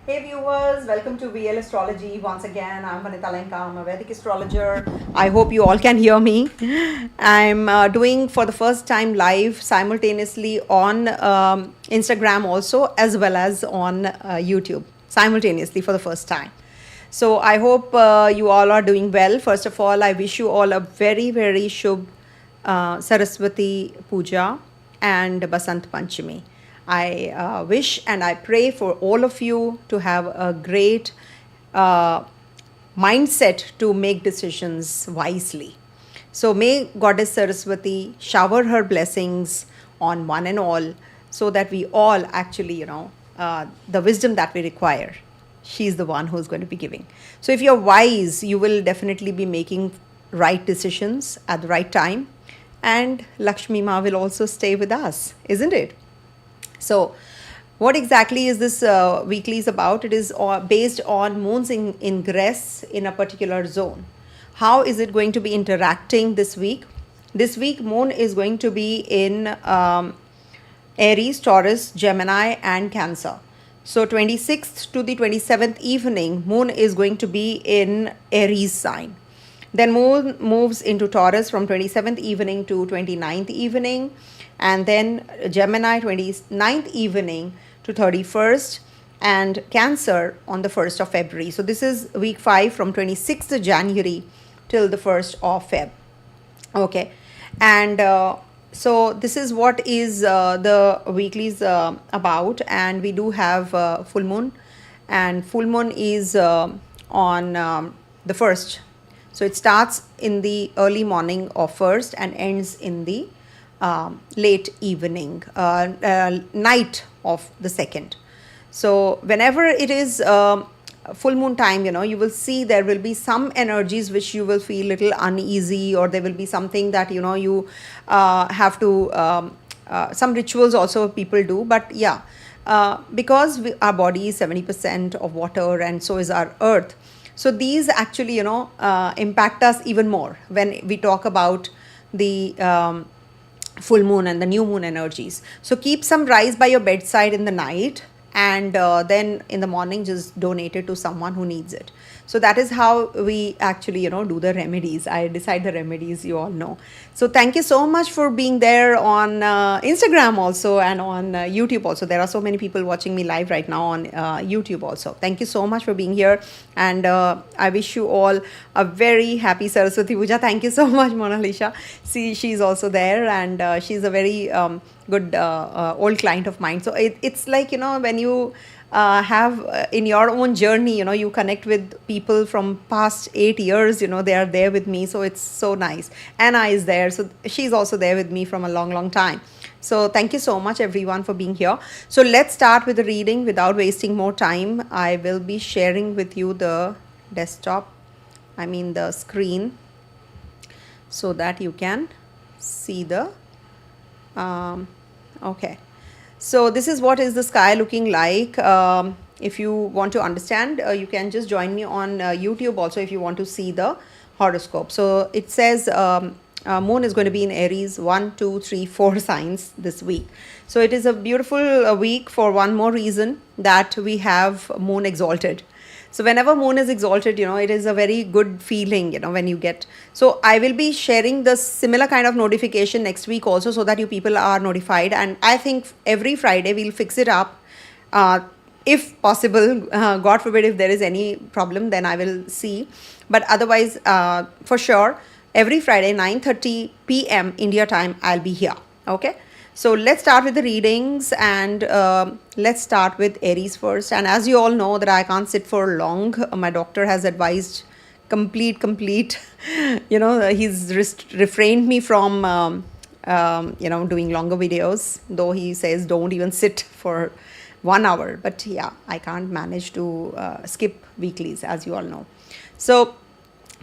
Hey viewers, welcome to VL Astrology. Once again, I'm Vanita Lenka. I'm a Vedic astrologer. I hope you all can hear me. I'm doing for the first time live simultaneously on Instagram also, as well as on YouTube simultaneously for the first time. So I hope you all are doing well. First of all, I wish you all a very, very Shubh Saraswati Puja and Basant Panchami. I wish and I pray for all of you to have a great mindset to make decisions wisely. So may Goddess Saraswati shower her blessings on one and all so that we all actually, the wisdom that we require, she's the one who's going to be giving. So if you're wise, you will definitely be making right decisions at the right time. And Lakshmi Ma will also stay with us, isn't it? So, what exactly is this weekly is about? It is based on moon's ingress in a particular zone. How is it going to be interacting this week? This week, moon is going to be in Aries, Taurus, Gemini, and Cancer. So, 26th to the 27th evening, moon is going to be in Aries sign. Then moon moves into Taurus from 27th evening to 29th evening, and then Gemini 29th evening to 31st, and Cancer on the 1st of February. So this is week 5 from 26th January till the 1st of Feb. Okay, and so this is what is the weeklies about, and we do have full moon, and full moon is on the 1st. So it starts in the early morning of 1st and ends in the late evening, night of the 2nd. So whenever it is full moon time, you will see there will be some energies which you will feel little uneasy, or there will be something that, you have to, some rituals also people do. But yeah, because our body is 70% of water and so is our earth. So these actually, impact us even more when we talk about the full moon and the new moon energies. So keep some rice by your bedside in the night, and then in the morning just donate it to someone who needs it. So that is how we actually, do the remedies. I decide the remedies, you all know. So thank you so much for being there on Instagram also, and on YouTube also. There are so many people watching me live right now on YouTube also. Thank you so much for being here, and I wish you all a very happy Saraswati Puja. Thank you so much, Mona Lisa. See, she's also there, and she's a very good old client of mine. So it's like, when you have in your own journey, you connect with people from past 8 years, they are there with me. So it's so nice. Anna is there, so she's also there with me from a long time. So thank you so much everyone for being here. So let's start with the reading without wasting more time. I will be sharing with you the desktop, the screen, so that you can see the okay. So this is what is the sky looking like. If you want to understand, you can just join me on YouTube also if you want to see the horoscope. So it says moon is going to be in Aries 1, 2, 3, 4 signs this week. So it is a beautiful week for one more reason, that we have moon exalted. So whenever moon is exalted, it is a very good feeling, when you get. So I will be sharing the similar kind of notification next week also, so that you people are notified. And I think every Friday we'll fix it up. If possible, God forbid, if there is any problem, then I will see. But otherwise, for sure, every Friday, 9:30 p.m. India time, I'll be here. Okay. So let's start with the readings, and let's start with Aries first. And as you all know that I can't sit for long. My doctor has advised complete. He's refrained me from, doing longer videos, though he says don't even sit for 1 hour. But yeah, I can't manage to skip weeklies, as you all know. So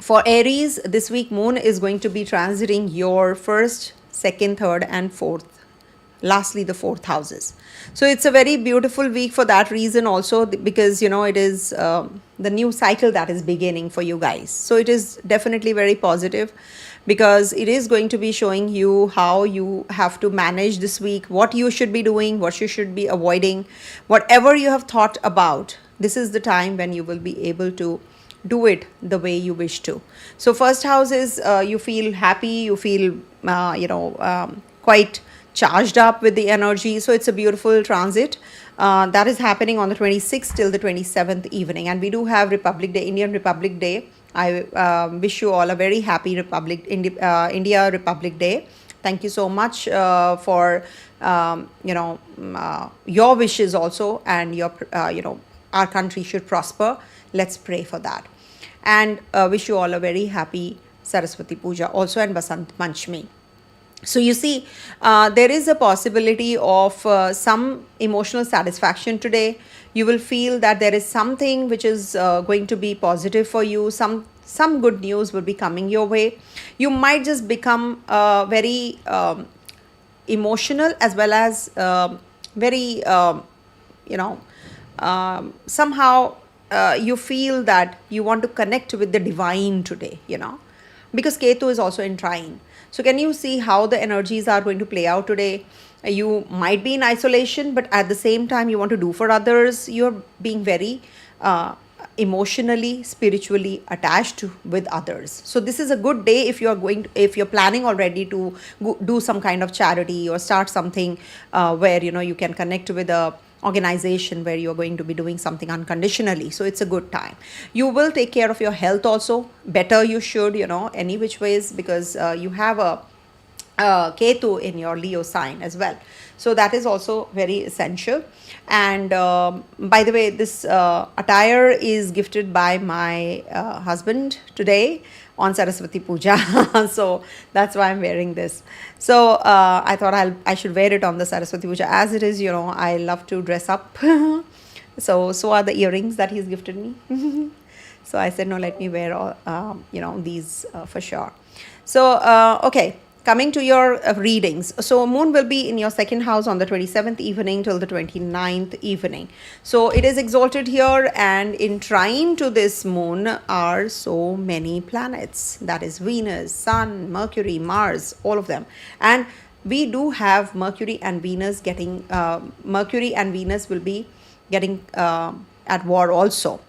for Aries, this week moon is going to be transiting your 1st, 2nd, 3rd, and 4th. Lastly, the 4th houses. So it's a very beautiful week for that reason also, because it is the new cycle that is beginning for you guys. So it is definitely very positive, because it is going to be showing you how you have to manage this week, what you should be doing, what you should be avoiding, whatever you have thought about this is the time when you will be able to do it the way you wish to. So first house is, you feel happy, you feel quite charged up with the energy. So it's a beautiful transit that is happening on the 26th till the 27th evening, and we do have Republic Day, Indian Republic Day. I wish you all a very happy India Republic Day. Thank you so much for your wishes also, and our country should prosper. Let's pray for that, and wish you all a very happy Saraswati Puja also, and Basant Panchami. So you see, there is a possibility of some emotional satisfaction today. You will feel that there is something which is going to be positive for you. Some good news will be coming your way. You might just become very emotional, as well as very somehow you feel that you want to connect with the divine today, because Ketu is also in trine. So can you see how the energies are going to play out today? You might be in isolation, but at the same time you want to do for others. You're being very emotionally, spiritually attached with others. So this is a good day if you're planning already to do some kind of charity or start something where you can connect with a organization where you're going to be doing something unconditionally. So it's a good time. You will take care of your health also. Better you should, any which ways, because you have a Ketu in your Leo sign as well. So that is also very essential. And by the way, this attire is gifted by my husband today on Saraswati Puja. So that's why I'm wearing this. So I thought I should wear it on the Saraswati Puja. As it is, I love to dress up. So are the earrings that he's gifted me. So I said, no, let me wear all, these for sure. So, okay. Coming to your readings. So moon will be in your second house on the 27th evening till the 29th evening. So it is exalted here, and in trine to this moon are so many planets. That is Venus, Sun, Mercury, Mars, all of them. And we do have Mercury and Venus will be getting at war also.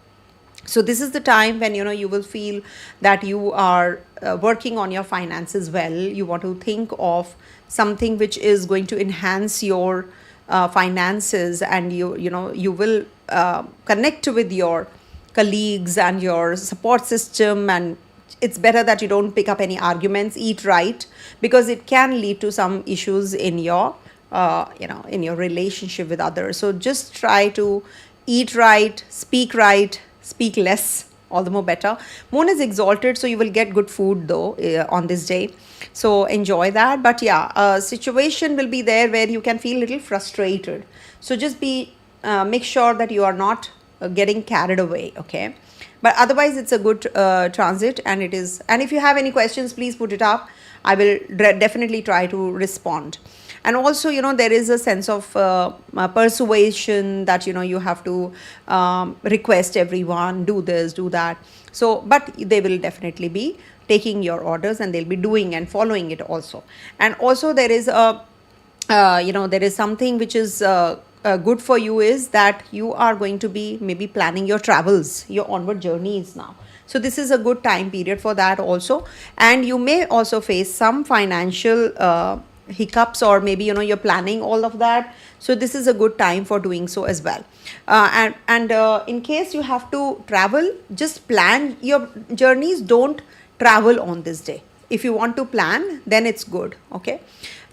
So this is the time when you will feel that you are working on your finances well. You want to think of something which is going to enhance your finances, and you will connect with your colleagues and your support system. And it's better that you don't pick up any arguments. Eat right, because it can lead to some issues in your in your relationship with others. So just try to eat right, speak less, all the more better. Moon is exalted, so you will get good food though on this day. So enjoy that. But yeah, a situation will be there where you can feel a little frustrated. So just make sure that you are not getting carried away, okay? But otherwise, it's a good transit, and it is. And if you have any questions, please put it up. I will definitely try to respond. And also, there is a sense of persuasion that, you have to request everyone, do this, do that. So, but they will definitely be taking your orders, and they'll be doing and following it also. And also there is there is something which is good for you, is that you are going to be maybe planning your travels, your onward journeys now. So this is a good time period for that also. And you may also face some financial hiccups, or maybe you're planning all of that. So this is a good time for doing so as well. And in case you have to travel, just plan your journeys. Don't travel on this day. If you want to plan, then it's good, okay?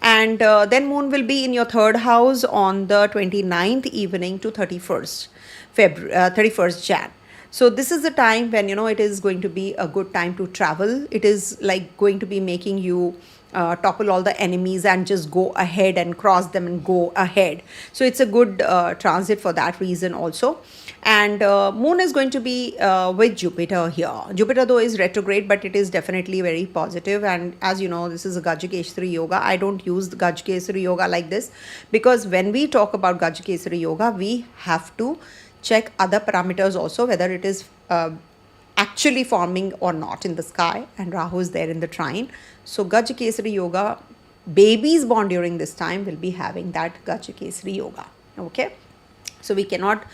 And then moon will be in your third house on the 29th evening to 31st Jan. So this is the time when it is going to be a good time to travel. It is like going to be making you topple all the enemies and just go ahead and cross them and go ahead. So it's a good transit for that reason also. And moon is going to be with Jupiter here. Jupiter though is retrograde, but it is definitely very positive. And as you know, this is a Gajikeshari yoga. I don't use the Gajikeshari yoga like this, because when we talk about Gajikeshari yoga, we have to check other parameters also, whether it is actually forming or not in the sky, and Rahu is there in the trine. So Gajikeshari yoga, babies born during this time will be having that Gajikeshari yoga, okay? So we cannot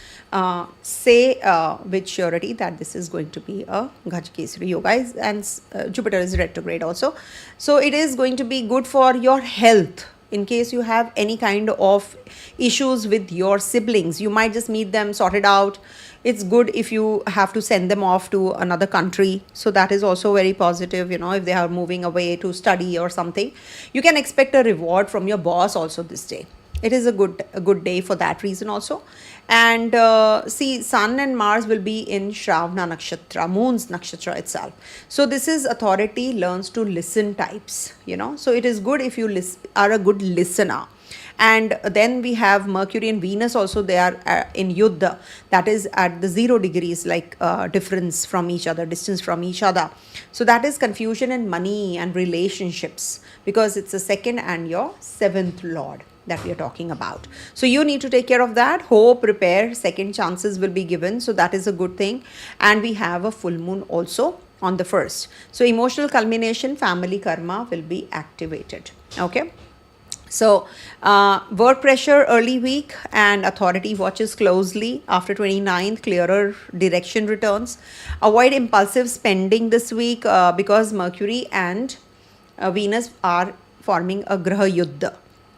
say with surety that this is going to be a Gaj Yoga and Jupiter is retrograde also. So it is going to be good for your health. In case you have any kind of issues with your siblings, you might just meet them, sort it out. It's good if you have to send them off to another country. So that is also very positive, if they are moving away to study or something. You can expect a reward from your boss also this day. It is a good day for that reason also. And see, Sun and Mars will be in Shravana Nakshatra, Moon's Nakshatra itself. So this is authority learns to listen types, So it is good if you are a good listener. And then we have Mercury and Venus also, they are in Yuddha, that is at the 0 degrees, like difference from each other, distance from each other. So that is confusion in money and relationships, because it's the second and your seventh lord that we are talking about. So you need to take care of that. Hope, repair, second chances will be given. So that is a good thing. And we have a full moon also on the 1st. So emotional culmination, family karma will be activated. Okay. So work pressure early week, and authority watches closely. After 29th, clearer direction returns. Avoid impulsive spending this week because Mercury and Venus are forming a Graha Yuddha.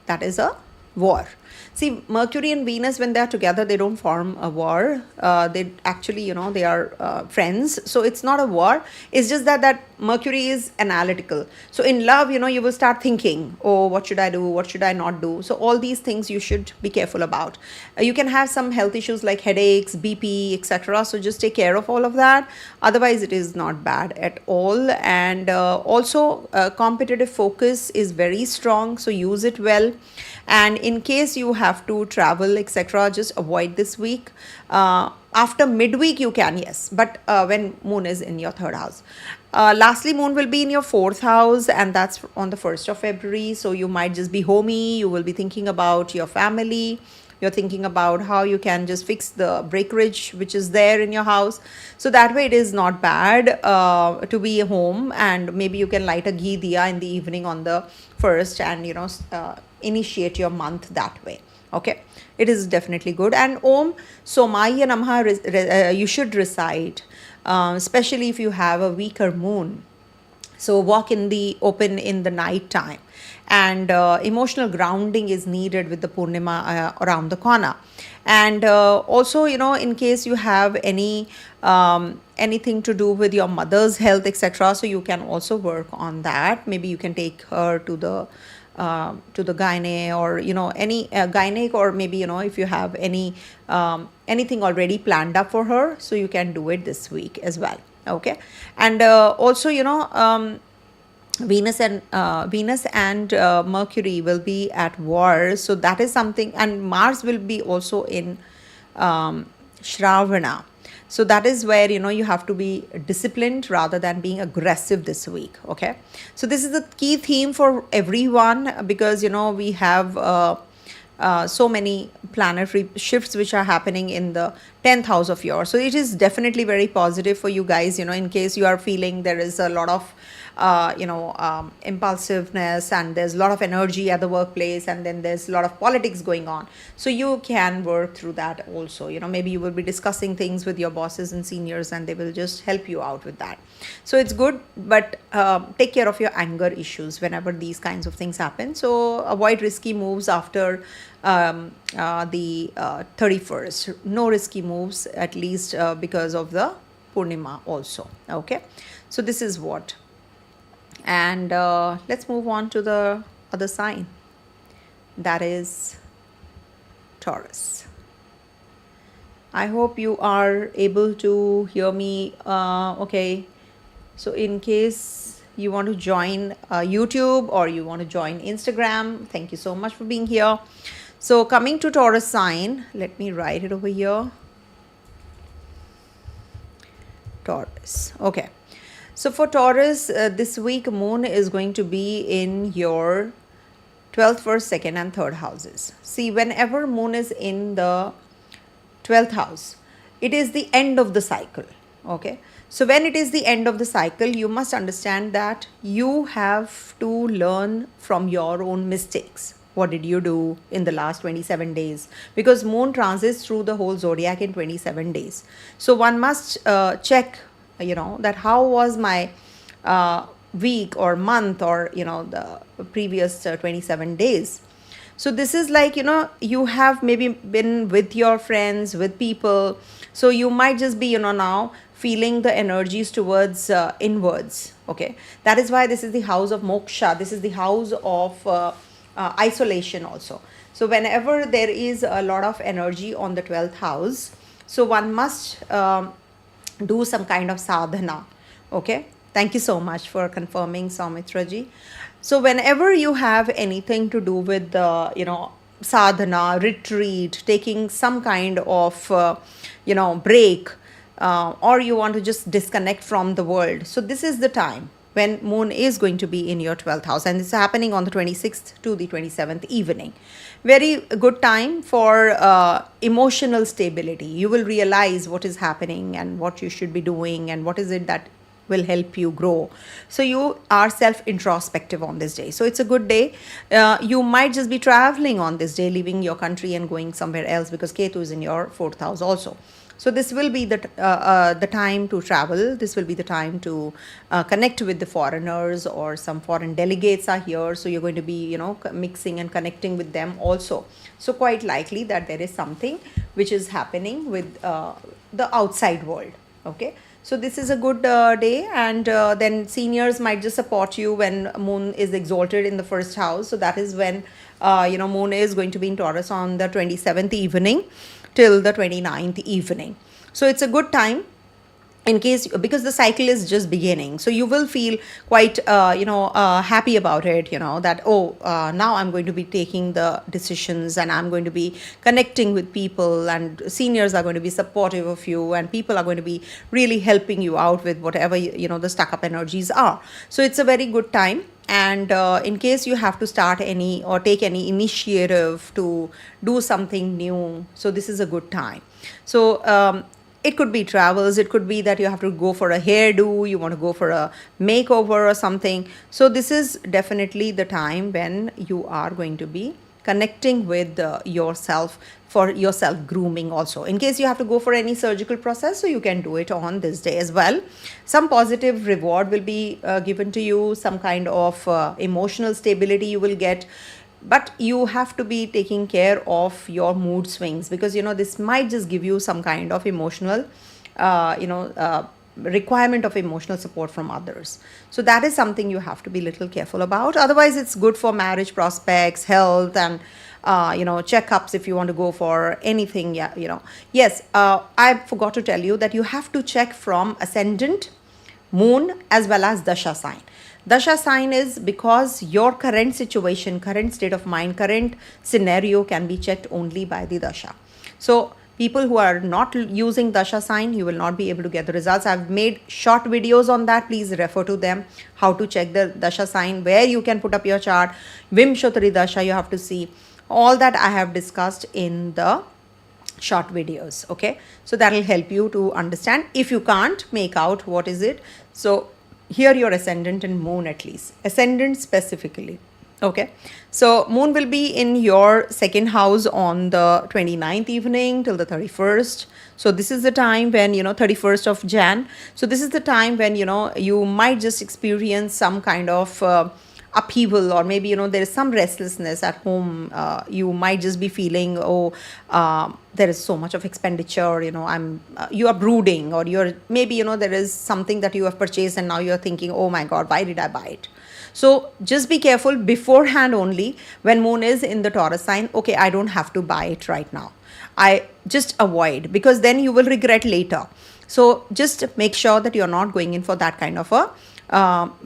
That is a war. See, Mercury and Venus, when they are together, they don't form a war. They actually, they are friends. So it's not a war. It's just that Mercury is analytical. So in love, you will start thinking, oh, what should I do? What should I not do? So all these things you should be careful about. You can have some health issues like headaches, BP, etc. So just take care of all of that. Otherwise, it is not bad at all. And also, competitive focus is very strong. So use it well. And in case you have to travel, etc., just avoid this week. After midweek, you can, yes, but when moon is in your 3rd house. Lastly, moon will be in your 4th house, and that's on the 1st of February. So you might just be homey. You will be thinking about your family. You're thinking about how you can just fix the breakage which is there in your house. So that way it is not bad to be home, and maybe you can light a ghee diya in the evening on the 1st and initiate your month that way. Okay, it is definitely good. And Om Somaya Namaha you should recite, especially if you have a weaker moon. So walk in the open in the night time, and emotional grounding is needed with the Purnima around the corner. And also, in case you have anything to do with your mother's health, etc., so you can also work on that. Maybe you can take her to the gynae, or any gynae, or maybe if you have anything already planned up for her, so you can do it this week as well. Okay. And also Venus and Mercury will be at war, so that is something. And Mars will be also in Shravana. So that is where you have to be disciplined rather than being aggressive this week. Okay, so this is the key theme for everyone, because we have so many planetary shifts which are happening in the 10th house of yours. So it is definitely very positive for you guys, in case you are feeling there is a lot of impulsiveness, and there's a lot of energy at the workplace, and then there's a lot of politics going on. So you can work through that also. Maybe you will be discussing things with your bosses and seniors, and they will just help you out with that. So it's good, but take care of your anger issues whenever these kinds of things happen. So avoid risky moves after the 31st. No risky moves, at least because of the Purnima also. Okay, so this is what. And let's move on to the other sign, that is Taurus. I hope you are able to hear me. Okay, so in case you want to join YouTube, or you want to join Instagram, thank you so much for being here. So coming to Taurus sign, let me write it over here. Taurus. Okay. So for Taurus, this week moon is going to be in your 12th, 1st, 2nd and 3rd houses. See, whenever moon is in the 12th house, it is the end of the cycle. Okay. So when it is the end of the cycle, you must understand that you have to learn from your own mistakes. What did you do in the last 27 days? Because moon transits through the whole zodiac in 27 days. So one must check, that how was my week or month, or, the previous 27 days. So this is like, you have maybe been with your friends, with people. So you might just be, now feeling the energies towards inwards. Okay. That is why this is the house of moksha. This is the house of isolation also. So whenever there is a lot of energy on the 12th house, so one must do some kind of sadhana. Okay. Thank you so much for confirming, Saumitra ji. So whenever you have anything to do with the, sadhana, retreat, taking some kind of, break, or you want to just disconnect from the world. So this is the time when moon is going to be in your 12th house, and it's happening on the 26th to the 27th evening. Very good time for emotional stability. You will realize what is happening and what you should be doing and what is it that will help you grow. So you are self introspective on this day. So it's a good day. You might just be traveling on this day, leaving your country and going somewhere else, because Ketu is in your 4th house also. So this will be the time to travel. This will be the time to connect with the foreigners, or some foreign delegates are here. So you're going to be, mixing and connecting with them also. So quite likely that there is something which is happening with the outside world. Okay. So this is a good day, and then seniors might just support you when moon is exalted in the 1st house. So that is when, moon is going to be in Taurus on the 27th evening till the 29th evening. So it's a good time, in case, because the cycle is just beginning. So you will feel quite happy about it, that now I'm going to be taking the decisions, and I'm going to be connecting with people, and seniors are going to be supportive of you, and people are going to be really helping you out with whatever the stuck up energies are. So it's a very good time. And in case you have to start any or take any initiative to do something new, so this is a good time. So it could be travels, it could be that you have to go for a hairdo, you want to go for a makeover or something. So this is definitely the time when you are going to be connecting with yourself, for yourself grooming also. In case you have to go for any surgical process, so you can do it on this day as well. Some positive reward will be given to you, some kind of emotional stability you will get. But you have to be taking care of your mood swings, because this might just give you some kind of emotional requirement of emotional support from others. So that is something you have to be little careful about. Otherwise, it's good for marriage prospects, health, and checkups if you want to go for anything. Yes, I forgot to tell you that you have to check from ascendant, moon, as well as dasha sign. Dasha sign is because your current situation, current state of mind, current scenario can be checked only by the dasha. So people who are not using dasha sign, you will not be able to get the results. I've made short videos on that. Please refer to them. How to check the dasha sign, where you can put up your chart, Vimshatari dasha you have to see. All that I have discussed in the short videos. Okay. So that will help you to understand. If you can't make out what is it, so here your ascendant and moon, at least ascendant specifically. Okay, so moon will be in your 2nd house on the 29th evening till the 31st. So this is the time when 31st of Jan. So this is the time when you might just experience some kind of upheaval, or maybe there is some restlessness at home. You might just be feeling, there is so much of expenditure, you are brooding, or you're maybe there is something that you have purchased and now you're thinking, oh my god, why did I buy it? So just be careful beforehand only, when moon is in the Taurus sign. Okay, I don't have to buy it right now, I just avoid, because then you will regret later. So just make sure that you're not going in for that kind of a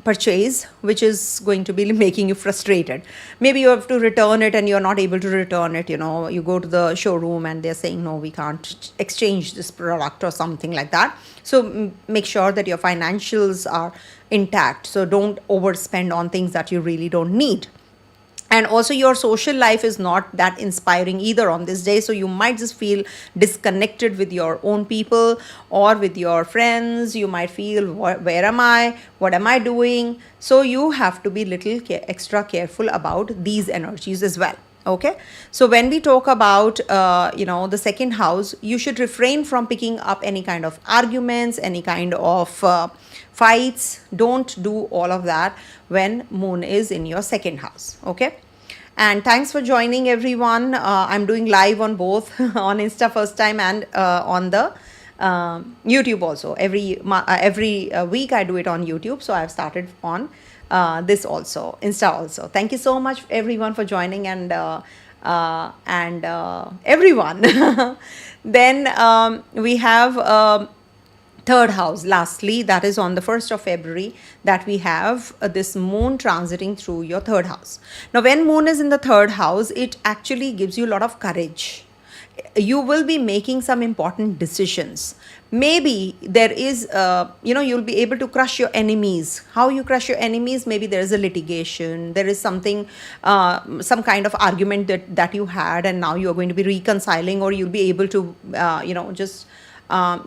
purchase, which is going to be making you frustrated. Maybe you have to return it and you're not able to return it. You go to the showroom and they're saying, no, we can't exchange this product or something like that. So make sure that your financials are intact. So don't overspend on things that you really don't need. And also your social life is not that inspiring either on this day. So you might just feel disconnected with your own people or with your friends. You might feel, where am I? What am I doing? So you have to be little extra careful about these energies as well. Okay, so when we talk about the second house, you should refrain from picking up any kind of arguments, any kind of fights. Don't do all of that when moon is in your second house. Okay, and thanks for joining, everyone. I'm doing live on both on Insta first time and on the YouTube also. Every week I do it on YouTube, so I've started on this also, Insta also. Thank you so much everyone for joining, and everyone. Then we have third house, lastly, that is on the 1st of February, that we have this moon transiting through your third house. Now when moon is in the third house, it actually gives you a lot of courage. You will be making some important decisions. Maybe there is you'll be able to crush your enemies. How you crush your enemies? Maybe there is a litigation, there is something, some kind of argument that you had, and now you're going to be reconciling, or you'll be able to just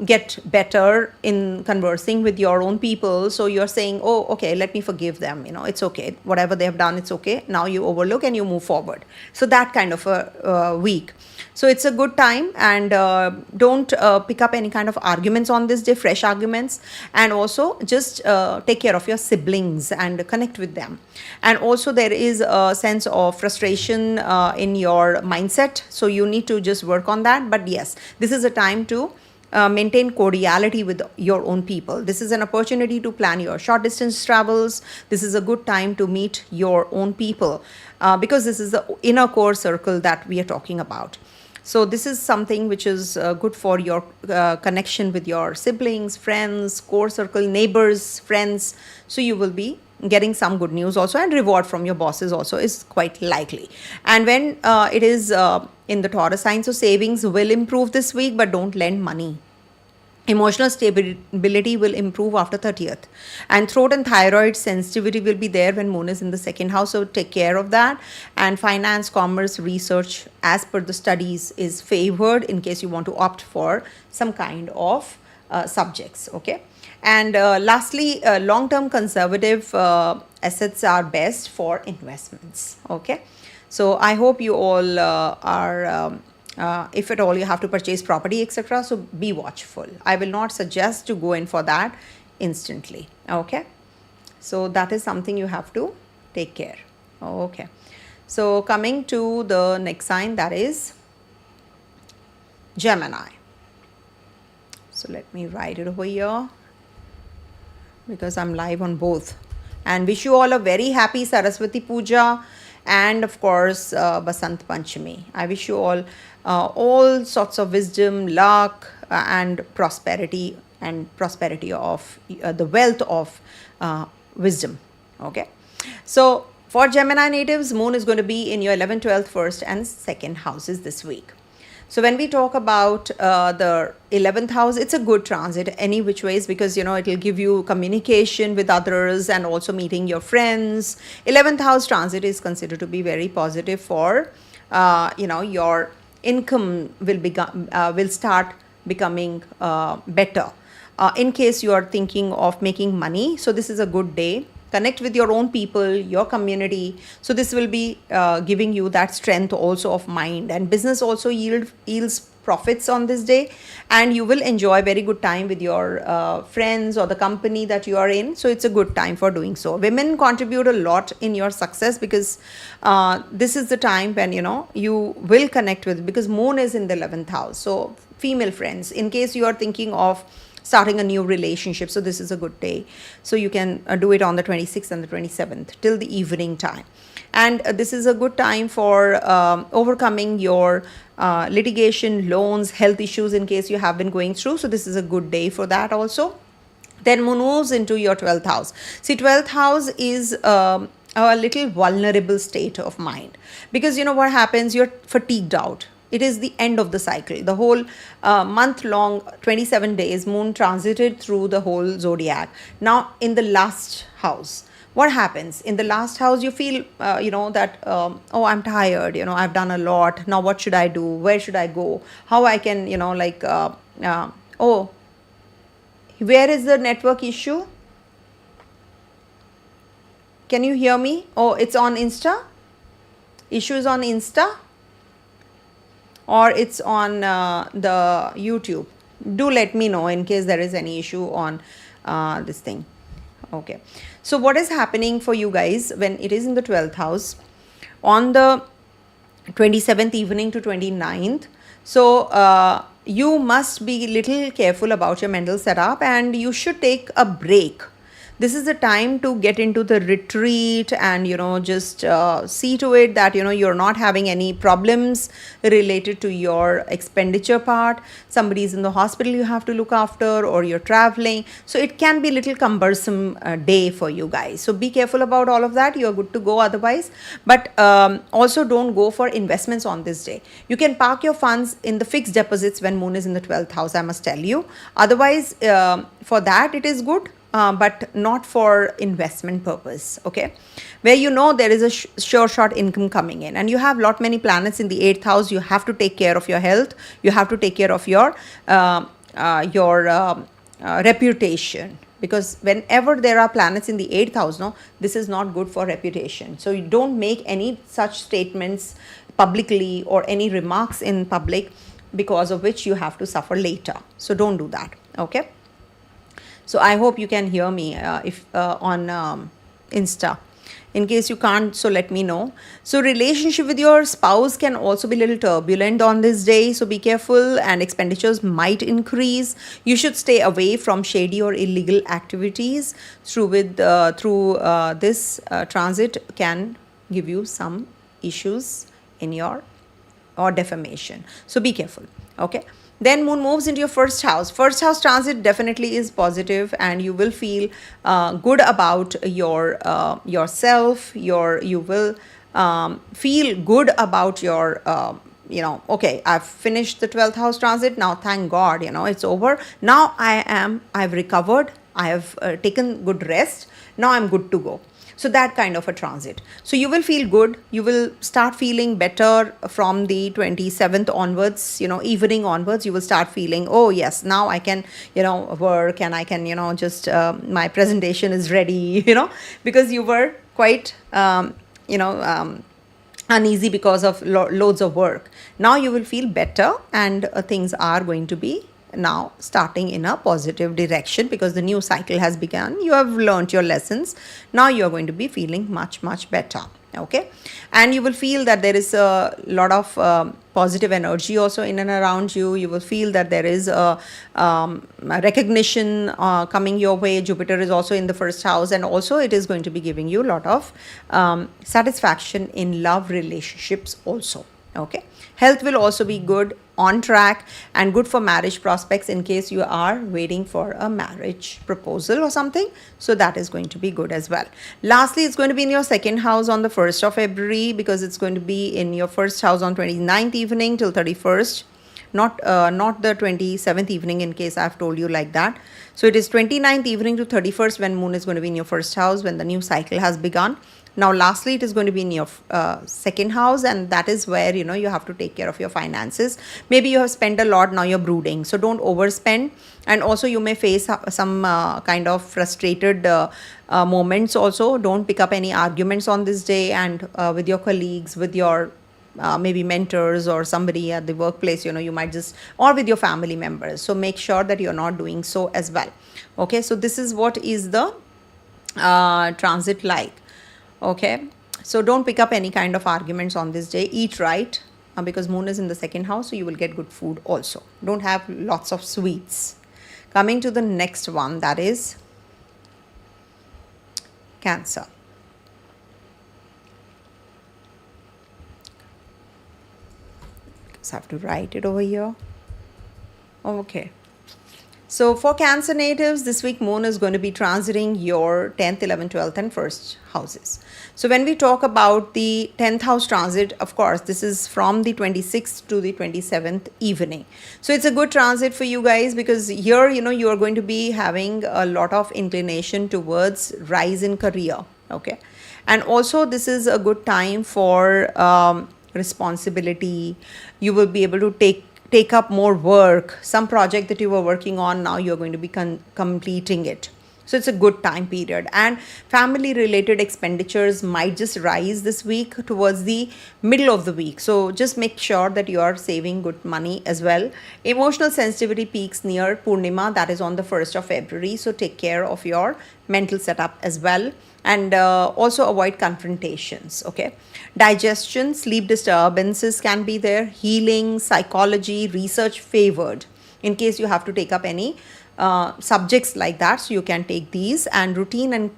get better in conversing with your own people. So you're saying, oh, okay, let me forgive them, it's okay, whatever they have done, it's okay. Now you overlook and you move forward. So that kind of a week. So it's a good time, and don't pick up any kind of arguments on this day, fresh arguments. And also just take care of your siblings and connect with them. And also there is a sense of frustration in your mindset, so you need to just work on that. But yes, this is a time to maintain cordiality with your own people. This is an opportunity to plan your short distance travels. This is a good time to meet your own people, because this is the inner core circle that we are talking about. So this is something which is good for your connection with your siblings, friends, core circle, neighbors, friends. So you will be getting some good news also, and reward from your bosses also is quite likely. And when it is in the Taurus sign, so savings will improve this week, but don't lend money. Emotional stability will improve after 30th. And throat and thyroid sensitivity will be there when moon is in the second house, so take care of that. And finance, commerce, research, as per the studies, is favored in case you want to opt for some kind of subjects. Okay. And lastly, long-term conservative assets are best for investments. Okay. So I hope you all are if at all you have to purchase property, etc., so be watchful. I will not suggest to go in for that instantly. Okay, so that is something you have to take care. Okay, so coming to the next sign, that is Gemini. So let me write it over here, because I'm live on both. And wish you all a very happy Saraswati Puja, and of course Basant Panchami. I wish you all sorts of wisdom, luck, and prosperity of the wealth of wisdom. Okay, so for Gemini natives, moon is going to be in your 11th, 12th, 1st and 2nd houses this week. So when we talk about the 11th house, it's a good transit any which ways, because it will give you communication with others and also meeting your friends. 11th house transit is considered to be very positive for your income will start becoming better. In case you are thinking of making money, so this is a good day. Connect with your own people, your community. So this will be giving you that strength also of mind. And business also yields profits on this day, and you will enjoy very good time with your friends or the company that you are in. So it's a good time for doing so. Women contribute a lot in your success, because this is the time when you will connect with, because moon is in the 11th house. So female friends, in case you are thinking of starting a new relationship, so this is a good day. So you can do it on the 26th and the 27th till the evening time. And this is a good time for overcoming your litigation, loans, health issues, in case you have been going through. So this is a good day for that also. Then moon moves into your 12th house. See, 12th house is a little vulnerable state of mind, because what happens, you're fatigued out. It is the end of the cycle. The whole month long, 27 days, moon transited through the whole zodiac. Now in the last house, what happens? In the last house, you feel, that, oh, I'm tired, I've done a lot. Now what should I do? Where should I go? How I can, oh, where is the network issue? Can you hear me? Oh, it's on Insta? issue is on Insta or it's on the YouTube. Do let me know in case there is any issue on this thing. Okay, so what is happening for you guys when it is in the 12th house on the 27th evening to 29th? So you must be little careful about your mental setup and you should take a break. This is the time to get into the retreat and just see to it that you're not having any problems related to your expenditure part. Somebody is in the hospital you have to look after, or you're traveling, so it can be little cumbersome day for you guys. So be careful about all of that. You're good to go otherwise, but also don't go for investments on this day. You can park your funds in the fixed deposits when moon is in the 12th house, I must tell you. Otherwise for that it is good, but not for investment purpose. Okay, where there is a sure shot income coming in and you have lot many planets in the 8th house, you have to take care of your health, you have to take care of your reputation, because whenever there are planets in the 8th house, this is not good for reputation. So you don't make any such statements publicly or any remarks in public because of which you have to suffer later. So don't do that. Okay, so I hope you can hear me if on Insta. In case you can't, so let me know. So relationship with your spouse can also be a little turbulent on this day. So be careful, and expenditures might increase. You should stay away from shady or illegal activities. Through this transit can give you some issues in your or defamation. So be careful. Okay. Then moon moves into your first house. First house transit definitely is positive, and you will feel good about your yourself. You will feel good about your okay, I've finished the 12th house transit. Now thank God, it's over. Now I've recovered. I have taken good rest. Now I'm good to go. So that kind of a transit. So you will feel good. You will start feeling better from the 27th onwards, evening onwards. You will start feeling, oh yes, now I can, work, and I can, just my presentation is ready, because you were quite, uneasy because of loads of work. Now you will feel better, and things are going to be now starting in a positive direction because the new cycle has begun. You have learned your lessons. Now you are going to be feeling much better. Okay, and you will feel that there is a lot of positive energy also in and around you. You will feel that there is a recognition coming your way. Jupiter is also in the first house, and also it is going to be giving you a lot of satisfaction in love relationships also. Okay, health will also be good, on track, and good for marriage prospects in case you are waiting for a marriage proposal or something. So that is going to be good as well. Lastly, it's going to be in your second house on the 1st of February, because it's going to be in your first house on 29th evening till 31st. Not the 27th evening, in case I've told you like that. So it is 29th evening to 31st when moon is going to be in your first house, when the new cycle has begun. Now lastly, it is going to be in your second house, and that is where you have to take care of your finances. Maybe you have spent a lot, now you're brooding, so don't overspend. And also you may face some kind of frustrated moments also. Don't pick up any arguments on this day, and with your colleagues, with your maybe mentors or somebody at the workplace, you might just, or with your family members. So make sure that you're not doing so as well. Okay, so this is what is the transit like. Okay, so don't pick up any kind of arguments on this day. Eat right, because moon is in the second house, so you will get good food also. Don't have lots of sweets. Coming to the next one, that is Cancer. Just have to write it over here. Okay. So for Cancer natives, this week moon is going to be transiting your 10th, 11th, 12th and 1st houses. So when we talk about the 10th house transit, of course, this is from the 26th to the 27th evening. So it's a good transit for you guys, because here, you are going to be having a lot of inclination towards rise in career. Okay. And also this is a good time for responsibility. You will be able to take up more work. Some project that you were working on, now you're going to be completing it. So it's a good time period. And family related expenditures might just rise this week towards the middle of the week. So just make sure that you are saving good money as well. Emotional sensitivity peaks near Purnima, that is on the 1st of February. So take care of your mental setup as well. And also avoid confrontations. Okay. Digestion, sleep disturbances can be there. Healing, psychology, research favored. In case you have to take up any subjects like that, so you can take these. And routine and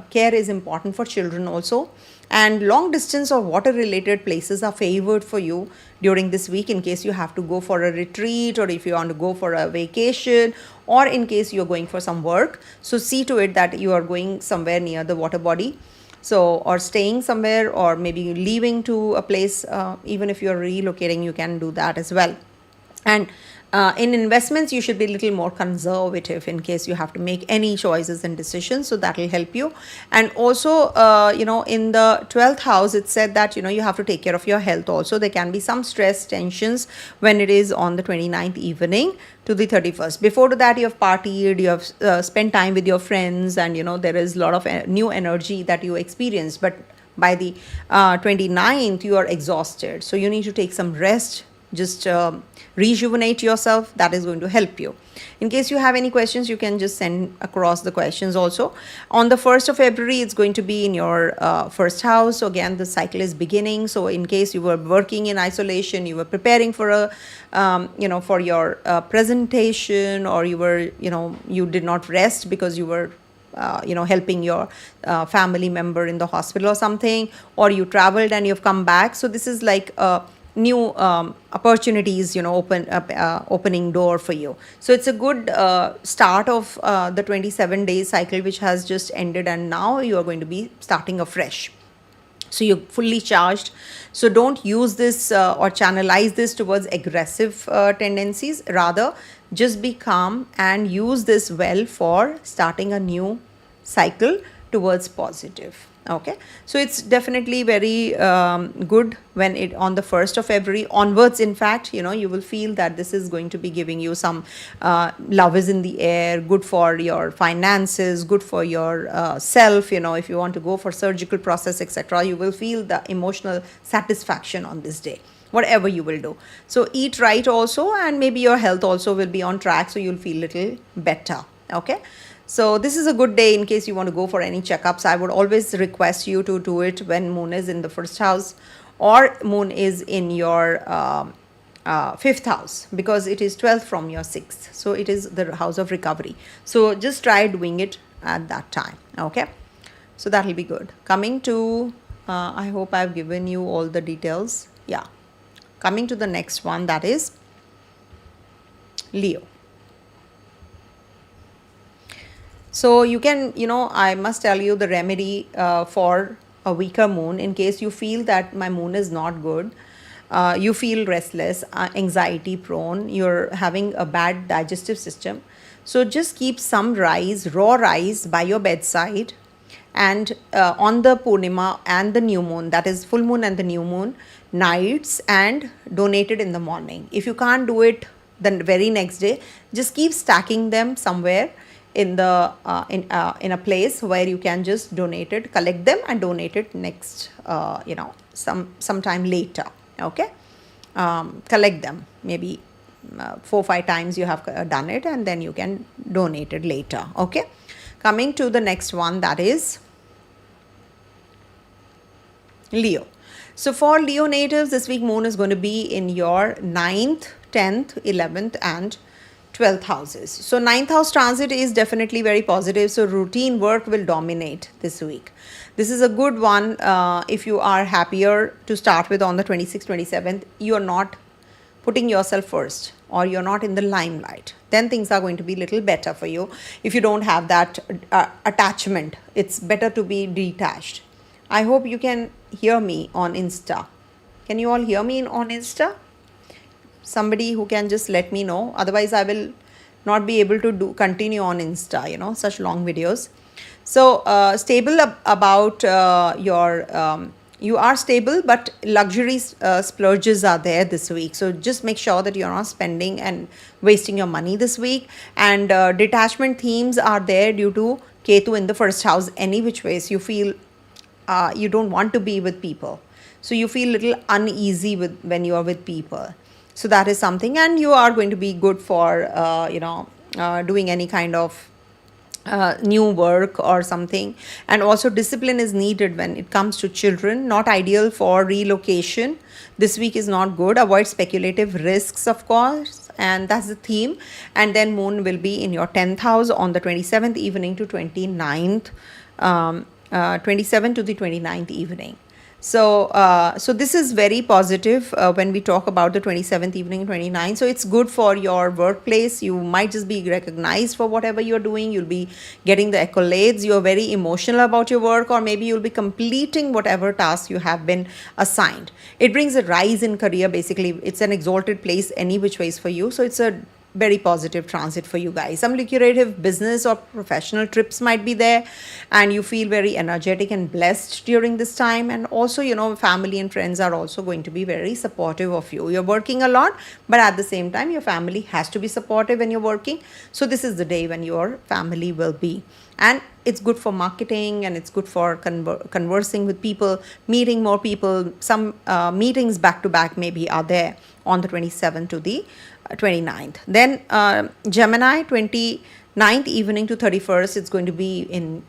care is important for children also. And long distance or water related places are favored for you during this week, in case you have to go for a retreat, or if you want to go for a vacation, or in case you're going for some work. So see to it that you are going somewhere near the water body, so or staying somewhere, or maybe leaving to a place. Even if you're relocating, you can do that as well. And in investments, you should be a little more conservative in case you have to make any choices and decisions. So that will help you. And also, in the 12th house, it said that, you have to take care of your health also. There can be some stress, tensions when it is on the 29th evening to the 31st. Before that, you have partied, you have spent time with your friends, and, there is a lot of new energy that you experience. But by the 29th, you are exhausted. So you need to take some rest. Just rejuvenate yourself. That is going to help you. In case you have any questions, you can just send across the questions also. On the 1st of February, it's going to be in your first house. So again, the cycle is beginning. So in case you were working in isolation, you were preparing for for your presentation, or you did not rest because you were helping your family member in the hospital or something, or you traveled and you've come back. So this is like new opportunities, opening door for you. So it's a good start of the 27-day cycle, which has just ended, and now you are going to be starting afresh. So you're fully charged. So don't use this or channelize this towards aggressive tendencies. Rather, just be calm and use this well for starting a new cycle towards positive. Okay, so it's definitely very good when it on the 1st of February onwards. In fact, you will feel that this is going to be giving you some love is in the air, good for your finances, good for your self. If you want to go for surgical process, etc., you will feel the emotional satisfaction on this day, whatever you will do. So eat right also, and maybe your health also will be on track, so you'll feel little better. Okay. So this is a good day in case you want to go for any checkups. I would always request you to do it when moon is in the first house, or moon is in your 5th house, because it is 12th from your 6th. So it is the house of recovery. So just try doing it at that time. Okay. So that will be good. Coming to, I hope I've given you all the details. Yeah. Coming to the next one, that is Leo. So you can, I must tell you the remedy for a weaker moon, in case you feel that my moon is not good. You feel restless, anxiety prone, you're having a bad digestive system. So just keep some rice, raw rice by your bedside, and on the Purnima and the new moon, that is full moon and the new moon nights, and donate it in the morning. If you can't do it the very next day, just keep stacking them somewhere in the in a place where you can just donate it, collect them and donate it next sometime later. Okay. Collect them maybe 4-5 times you have done it, and then you can donate it later. Okay. Coming to the next one, that is Leo. So for Leo natives, this week moon is going to be in your 9th, 10th, 11th and 12th houses. So 9th house transit is definitely very positive. So routine work will dominate this week. This is a good one if you are happier to start with on the 26th, 27th. You are not putting yourself first, or you're not in the limelight. Then things are going to be a little better for you. If you don't have that attachment, it's better to be detached. I hope you can hear me on Insta. Can you all hear me on Insta? Somebody who can just let me know. Otherwise, I will not be able to continue on Insta, such long videos. So stable about you are stable, but luxury splurges are there this week. So just make sure that you're not spending and wasting your money this week. And detachment themes are there due to Ketu in the first house, any which ways, you feel you don't want to be with people. So you feel a little uneasy with when you are with people. So that is something, and you are going to be good for doing any kind of new work or something. And also discipline is needed when it comes to children, not ideal for relocation. This week is not good. Avoid speculative risks, of course, and that's the theme. And then moon will be in your 10th house on the 27th evening to 29th, 27 to the 29th evening. So this is very positive when we talk about the 27th evening, 29th. So it's good for your workplace. You might just be recognized for whatever you're doing. You'll be getting the accolades. You're very emotional about your work, or maybe you'll be completing whatever task you have been assigned. It brings a rise in career. Basically, it's an exalted place any which ways for you. So it's a very positive transit for you guys. Some lucrative business or professional trips might be there, and you feel very energetic and blessed during this time. And also, family and friends are also going to be very supportive of you. You're working a lot, but at the same time, your family has to be supportive when you're working. So this is the day when your family will be. And it's good for marketing, and it's good for conversing with people, meeting more people. Some meetings back to back maybe are there on the 27th to the 29th. Then Gemini, 29th evening to 31st, it's going to be in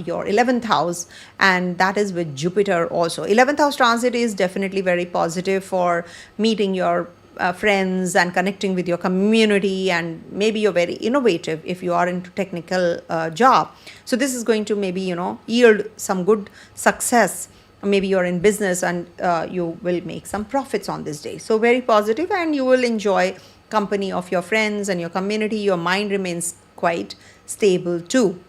your 11th house, and that is with Jupiter also. 11th house transit is definitely very positive for meeting your friends and connecting with your community, and maybe you're very innovative if you are into technical job. So this is going to maybe yield some good success. Maybe you're in business, and you will make some profits on this day. So very positive, and you will enjoy company of your friends and your community. Your mind remains quite stable too.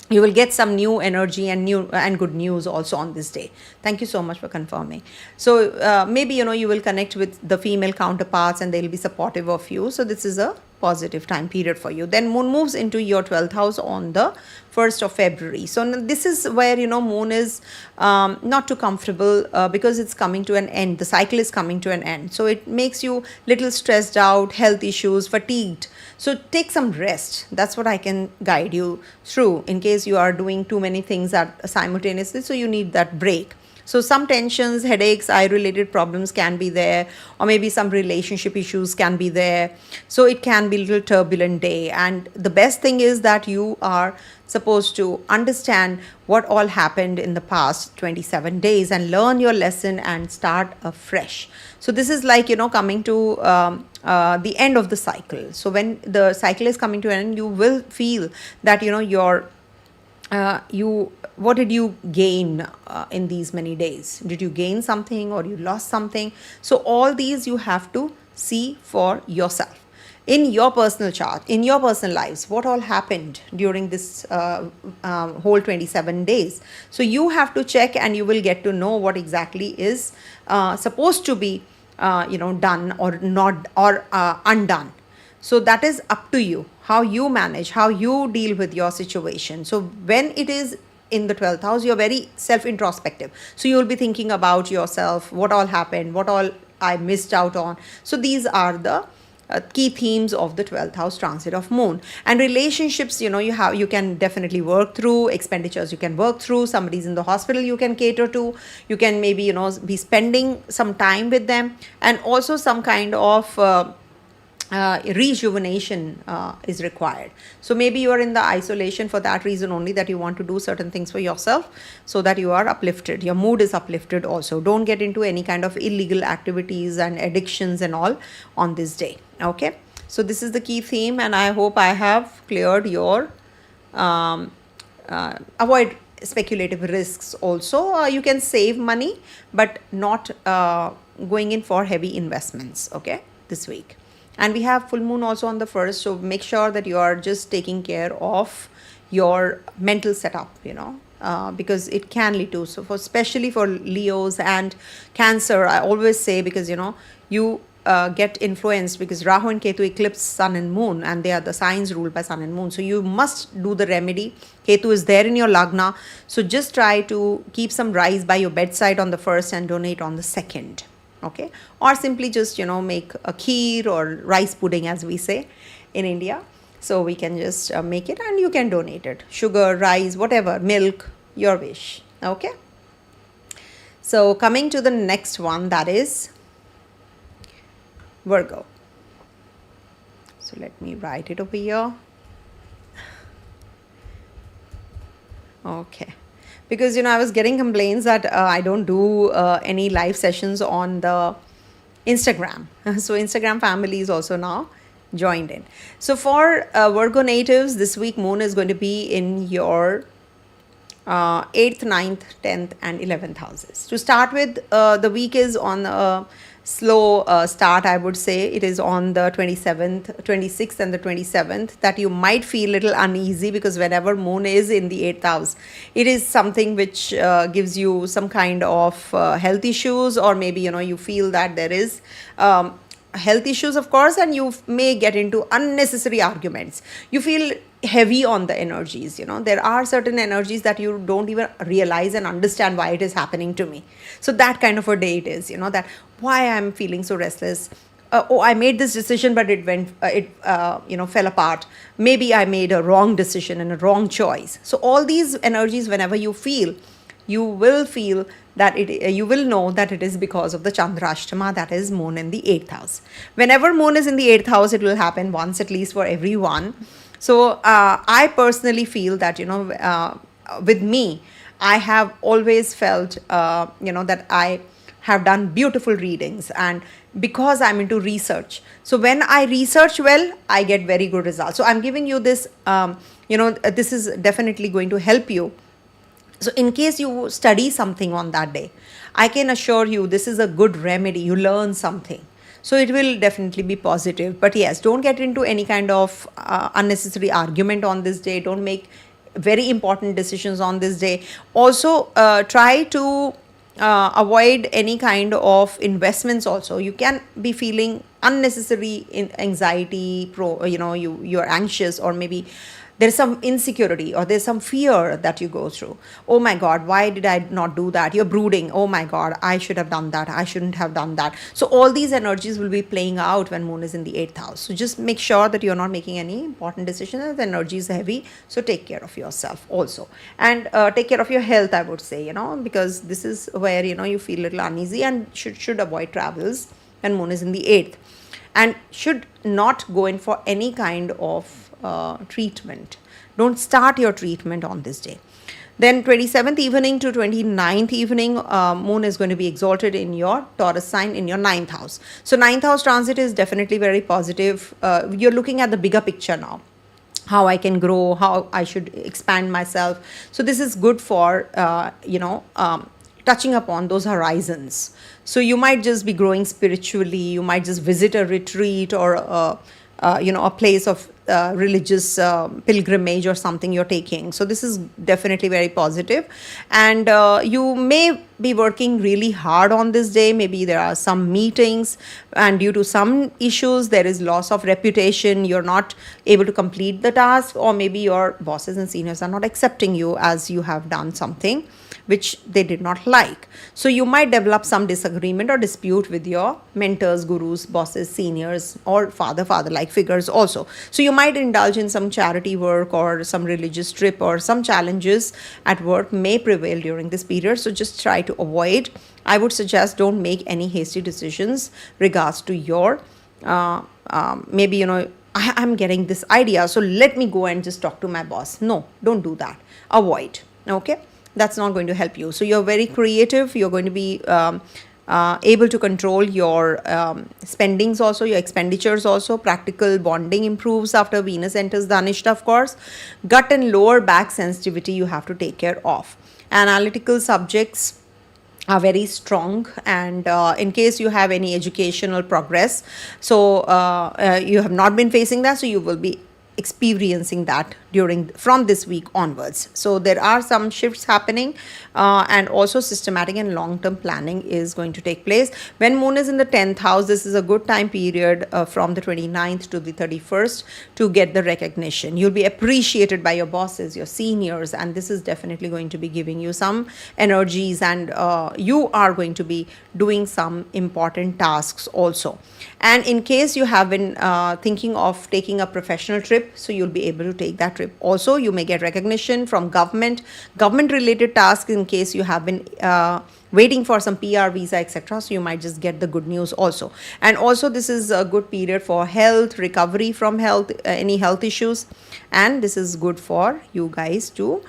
You will get some new energy and good news also on this day. Thank you so much for confirming. So maybe you will connect with the female counterparts, and they'll be supportive of you. So this is a positive time period for you. Then moon moves into your 12th house on the 1st of February. So this is where moon is not too comfortable because it's coming to an end. The cycle is coming to an end. So it makes you little stressed out, health issues, fatigued. So take some rest. That's what I can guide you through in case you are doing too many things simultaneously. So you need that break. So some tensions, headaches, eye-related problems can be there, or maybe some relationship issues can be there. So it can be a little turbulent day. And the best thing is that you are supposed to understand what all happened in the past 27 days and learn your lesson and start afresh. So this is like, coming to the end of the cycle. So when the cycle is coming to an end, you will feel that, what did you gain in these many days? Did you gain something, or you lost something? So all these you have to see for yourself in your personal chart, in your personal lives, what all happened during this whole 27 days. So you have to check, and you will get to know what exactly is supposed to be done or not, or undone. So that is up to you, how you manage, how you deal with your situation. So when it is in the 12th house, you're very self-introspective. So you'll be thinking about yourself, what all happened, what all I missed out on. So these are the key themes of the 12th house transit of moon. And relationships, you can definitely work through. Expenditures you can work through. Somebody's in the hospital, you can cater to. You can maybe be spending some time with them. And also some kind of rejuvenation is required. So maybe you are in the isolation for that reason only, that you want to do certain things for yourself so that you are uplifted. Your mood is uplifted also. Don't get into any kind of illegal activities and addictions and all on this day. Okay. So this is the key theme, and I hope I have cleared your avoid speculative risks also. You can save money, but not going in for heavy investments, okay, this week. And we have full moon also on the 1st, so make sure that you are just taking care of your mental setup, because it can lead to, so especially for Leos and Cancer, I always say, because you get influenced, because Rahu and Ketu eclipse Sun and Moon, and they are the signs ruled by Sun and Moon. So you must do the remedy. Ketu is there in your Lagna, so just try to keep some rice by your bedside on the 1st and donate on the 2nd. Okay, or simply just make a kheer or rice pudding, as we say in India. So we can just make it, and you can donate it. Sugar, rice, whatever, milk, your wish. Okay. So coming to the next one, that is Virgo. So let me write it over here. Okay. Because, I was getting complaints that I don't do any live sessions on the Instagram. So Instagram family is also now joined in. So for Virgo natives, this week moon is going to be in your 8th, 9th, 10th and 11th houses. To start with, the week is on a slow start, I would say. It is on the 27th, 26th and the 27th that you might feel a little uneasy, because whenever moon is in the 8th house, it is something which gives you some kind of health issues, or maybe, you feel that there is health issues, of course, and you may get into unnecessary arguments. You feel heavy on the energies. There are certain energies that you don't even realize and understand why it is happening to me. So that kind of a day it is, that why I'm feeling so restless. I made this decision, but it fell apart. Maybe I made a wrong decision and a wrong choice. So all these energies, whenever you feel, you will feel that you will know that it is because of the Chandrashtama, that is moon in the 8th house. Whenever moon is in the 8th house, it will happen once at least for everyone. So I personally feel that, with me, I have always felt, that I have done beautiful readings, and because I'm into research. So when I research well, I get very good results. So I'm giving you this, this is definitely going to help you. So in case you study something on that day, I can assure you this is a good remedy. You learn something. So it will definitely be positive. But yes, don't get into any kind of unnecessary argument on this day. Don't make very important decisions on this day. Also, try to avoid any kind of investments also. You can be feeling unnecessary anxiety, you're anxious, or maybe there's some insecurity or there's some fear that you go through. Oh my God, why did I not do that? You're brooding. Oh my God, I should have done that. I shouldn't have done that. So all these energies will be playing out when moon is in the 8th house. So just make sure that you're not making any important decisions. The energy is heavy. So take care of yourself also. And take care of your health, I would say, because this is where, you feel a little uneasy, and should avoid travels when moon is in the 8th. And should not go in for any kind of treatment. Don't start your treatment on this day. Then 27th evening to 29th evening, moon is going to be exalted in your Taurus sign in your 9th house. So 9th house transit is definitely very positive. You're looking at the bigger picture now. How I can grow, how I should expand myself. So this is good for, touching upon those horizons. So you might just be growing spiritually. You might just visit a retreat or a place of religious pilgrimage or something you're taking. So this is definitely very positive. And you may be working really hard on this day. Maybe there are some meetings, and due to some issues there is loss of reputation. You're not able to complete the task, or maybe your bosses and seniors are not accepting you as you have done something which they did not like. So you might develop some disagreement or dispute with your mentors, gurus, bosses, seniors, or father-like figures also. So you might indulge in some charity work or some religious trip, or some challenges at work may prevail during this period. So just try to avoid. I would suggest don't make any hasty decisions regards to your maybe, I'm getting this idea, so let me go and just talk to my boss. No, don't do that. Avoid. Okay. That's not going to help you. So you're very creative. You're going to be able to control your spendings also, your expenditures also. Practical bonding improves after Venus enters Dhanishta, of course. Gut and lower back sensitivity you have to take care of. Analytical subjects are very strong, and in case you have any educational progress, so you have not been facing that, so you will be experiencing that from this week onwards. So there are some shifts happening, and also systematic and long-term planning is going to take place. When moon is in the 10th house, this is a good time period from the 29th to the 31st to get the recognition. You'll be appreciated by your bosses, your seniors, and this is definitely going to be giving you some energies, and you are going to be doing some important tasks also. And in case you have been thinking of taking a professional trip, trip, so you'll be able to take that trip. Also, you may get recognition from government related tasks, in case you have been waiting for some PR visa, etc. So you might just get the good news also. And also, this is a good period for health, recovery from health, any health issues, and this is good for you guys to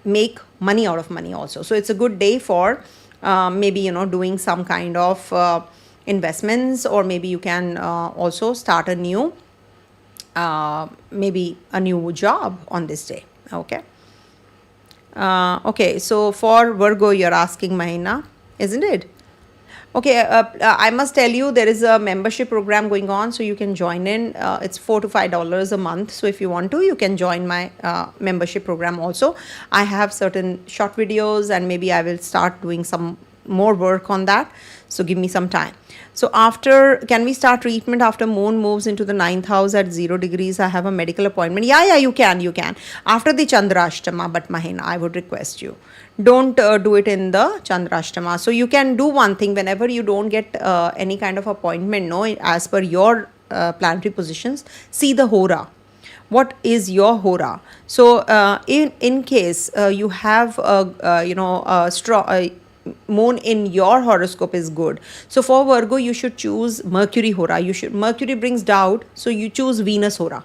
make money out of money also. So it's a good day for maybe, you know, doing some kind of investments, or maybe you can also start a new maybe a new job on this day. Okay. Okay, so for Virgo, you're asking, Mahina, isn't it? Okay, I must tell you, there is a membership program going on, so you can join in. It's $4 to $5 a month. So if you want to, you can join my membership program also. I have certain short videos, and maybe I will start doing some more work on that. So give me some time. So can we start treatment after moon moves into the 9th house at 0 degrees? I have a medical appointment. Yeah, you can. After the Chandrashtama, but Mahina, I would request you, don't do it in the Chandrashtama. So you can do one thing, whenever you don't get any kind of appointment, no, as per your planetary positions, see the Hora. What is your Hora? So in case you have a strong moon in your horoscope is good. So for Virgo, you should choose Mercury Hora. Mercury brings doubt, so you choose Venus Hora.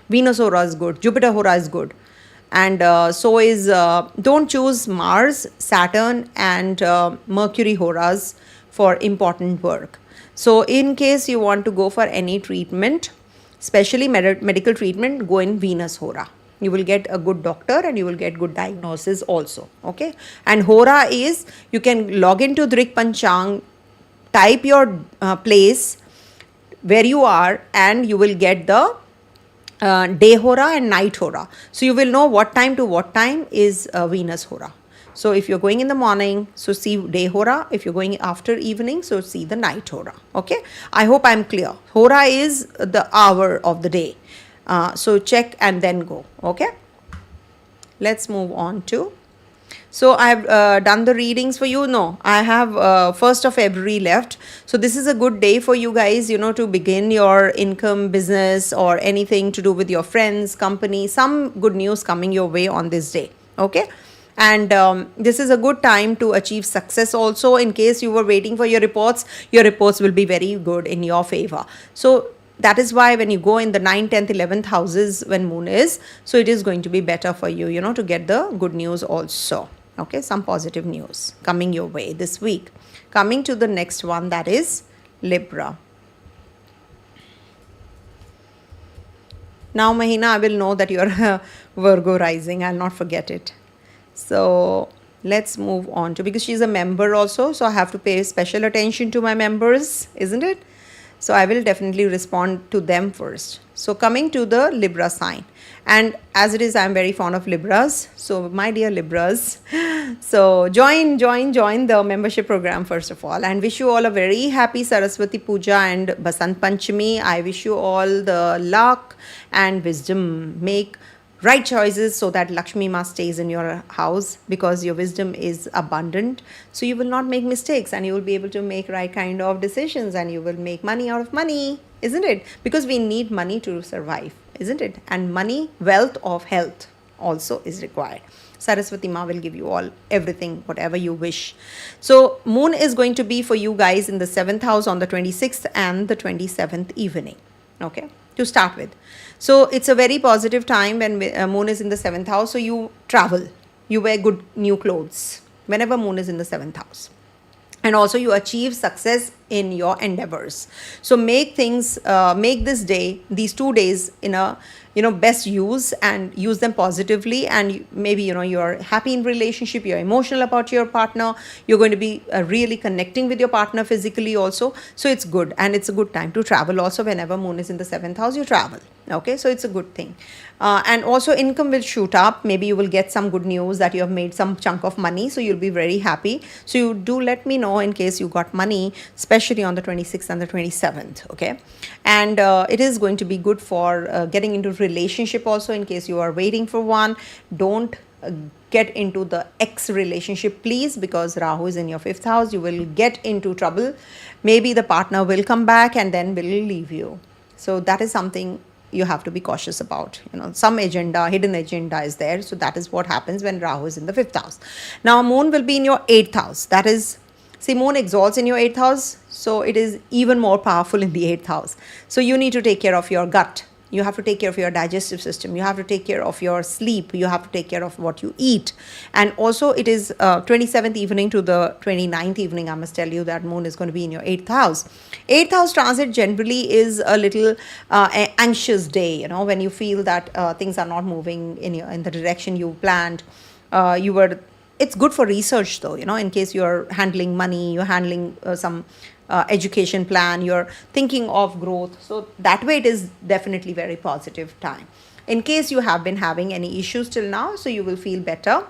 Venus Hora is good. Jupiter Hora is good. And so is, don't choose Mars, Saturn, and Mercury Horas for important work. So in case you want to go for any treatment, especially medical treatment, go in Venus Hora. You will get a good doctor, and you will get good diagnosis also. Okay. And Hora is, you can log into Drik Panchang, type your place where you are, and you will get the day Hora and night Hora. So you will know what time to what time is Venus Hora. So if you're going in the morning, so see day Hora. If you're going after evening, so see the night Hora. Okay. I hope I'm clear. Hora is the hour of the day. So check and then go. Okay. Let's move on to. So I've done the readings for you. No, I have 1st of February left. So this is a good day for you guys, you know, to begin your income, business, or anything to do with your friends, company. Some good news coming your way on this day. Okay. And this is a good time to achieve success also. In case you were waiting for your reports will be very good in your favor. So that is why when you go in the 9th, 10th, 11th houses when moon is, so it is going to be better for you, you know, to get the good news also. Okay, some positive news coming your way this week. Coming to the next one, that is Libra. Now, Mahina, I will know that you're Virgo rising. I'll not forget it. So let's move on to, because she's a member also, so I have to pay special attention to my members, isn't it? So I will definitely respond to them first. So coming to the Libra sign, and as it is, I'm very fond of Libras. So my dear Libras, so join the membership program first of all, and wish you all a very happy Saraswati Puja and Basant Panchami. I wish you all the luck and wisdom. Make right choices so that Lakshmi Ma stays in your house, because your wisdom is abundant. So you will not make mistakes, and you will be able to make right kind of decisions, and you will make money out of money, isn't it? Because we need money to survive, isn't it? And money, wealth of health also is required. Saraswati Ma will give you all everything, whatever you wish. So moon is going to be for you guys in the 7th house on the 26th and the 27th evening. Okay, to start with. So it's a very positive time when moon is in the 7th house. So you travel, you wear good new clothes whenever moon is in the 7th house. And also you achieve success in your endeavors. So make this day, these 2 days in a, best use, and use them positively. And maybe, you're happy in relationship, you're emotional about your partner, you're going to be really connecting with your partner physically also. So it's good, and it's a good time to travel also. Whenever moon is in the 7th house, you travel. Okay, so it's a good thing. And also income will shoot up. Maybe you will get some good news that you have made some chunk of money, so you'll be very happy. So you do let me know in case you got money, especially on the 26th and the 27th. Okay, and it is going to be good for getting into relationship also. In case you are waiting for one, don't get into the ex relationship, please, because Rahu is in your 5th house. You will get into trouble. Maybe the partner will come back and then will leave you. So that is something you have to be cautious about. Some agenda, hidden agenda is there. So that is what happens when Rahu is in the 5th house. Now moon will be in your 8th house. That is, see, moon exalts in your 8th house, so it is even more powerful in the 8th house. So you need to take care of your gut. You have to take care of your digestive system. You have to take care of your sleep. You have to take care of what you eat. And also it is 27th evening to the 29th evening. I must tell you that moon is going to be in your 8th house. 8th house transit generally is a little anxious day, when you feel that things are not moving in the direction you planned. It's good for research though, in case you're handling money, you're handling some education plan, you're thinking of growth. So that way it is definitely very positive time. In case you have been having any issues till now, so you will feel better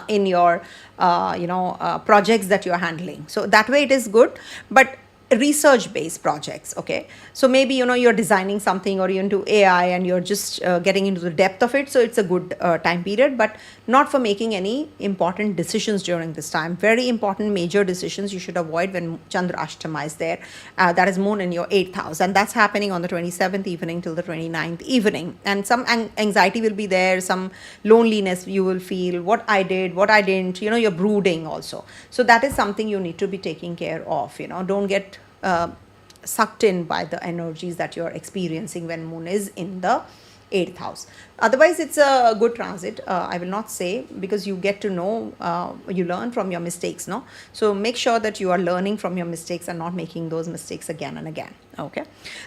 in your projects that you're handling. So that way it is good. But research based projects, okay, so maybe you're designing something, or you're into AI and you're just getting into the depth of it, so it's a good time period, but not for making any important decisions during this time. Very important major decisions you should avoid when Chandra Ashtama is there. That is moon in your 8th house, and that's happening on the 27th evening till the 29th evening. And some anxiety will be there, some loneliness you will feel, what I did, what I didn't, you're brooding also. So that is something you need to be taking care of. Don't get sucked in by the energies that you're experiencing when moon is in the 8th house. Otherwise it's a good transit, I will not say, because you get to know, you learn from your mistakes, no? So make sure that you are learning from your mistakes and not making those mistakes again and again. Okay,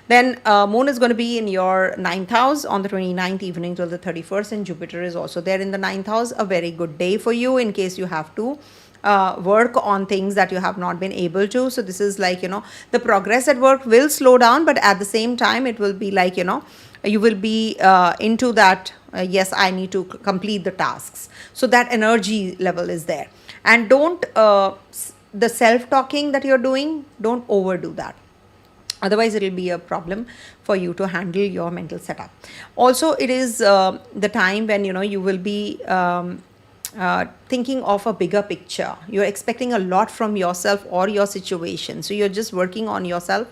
then moon is going to be in your 9th house on the 29th evening till the 31st, and Jupiter is also there in the 9th house. A very good day for you in case you have to work on things that you have not been able to. So this is like, the progress at work will slow down, but at the same time it will be like, you will be into that, yes, I need to complete the tasks. So that energy level is there. And don't, the self-talking that you're doing, don't overdo that. Otherwise it will be a problem for you to handle your mental setup. Also it is the time when you will be thinking of a bigger picture. You're expecting a lot from yourself or your situation, so you're just working on yourself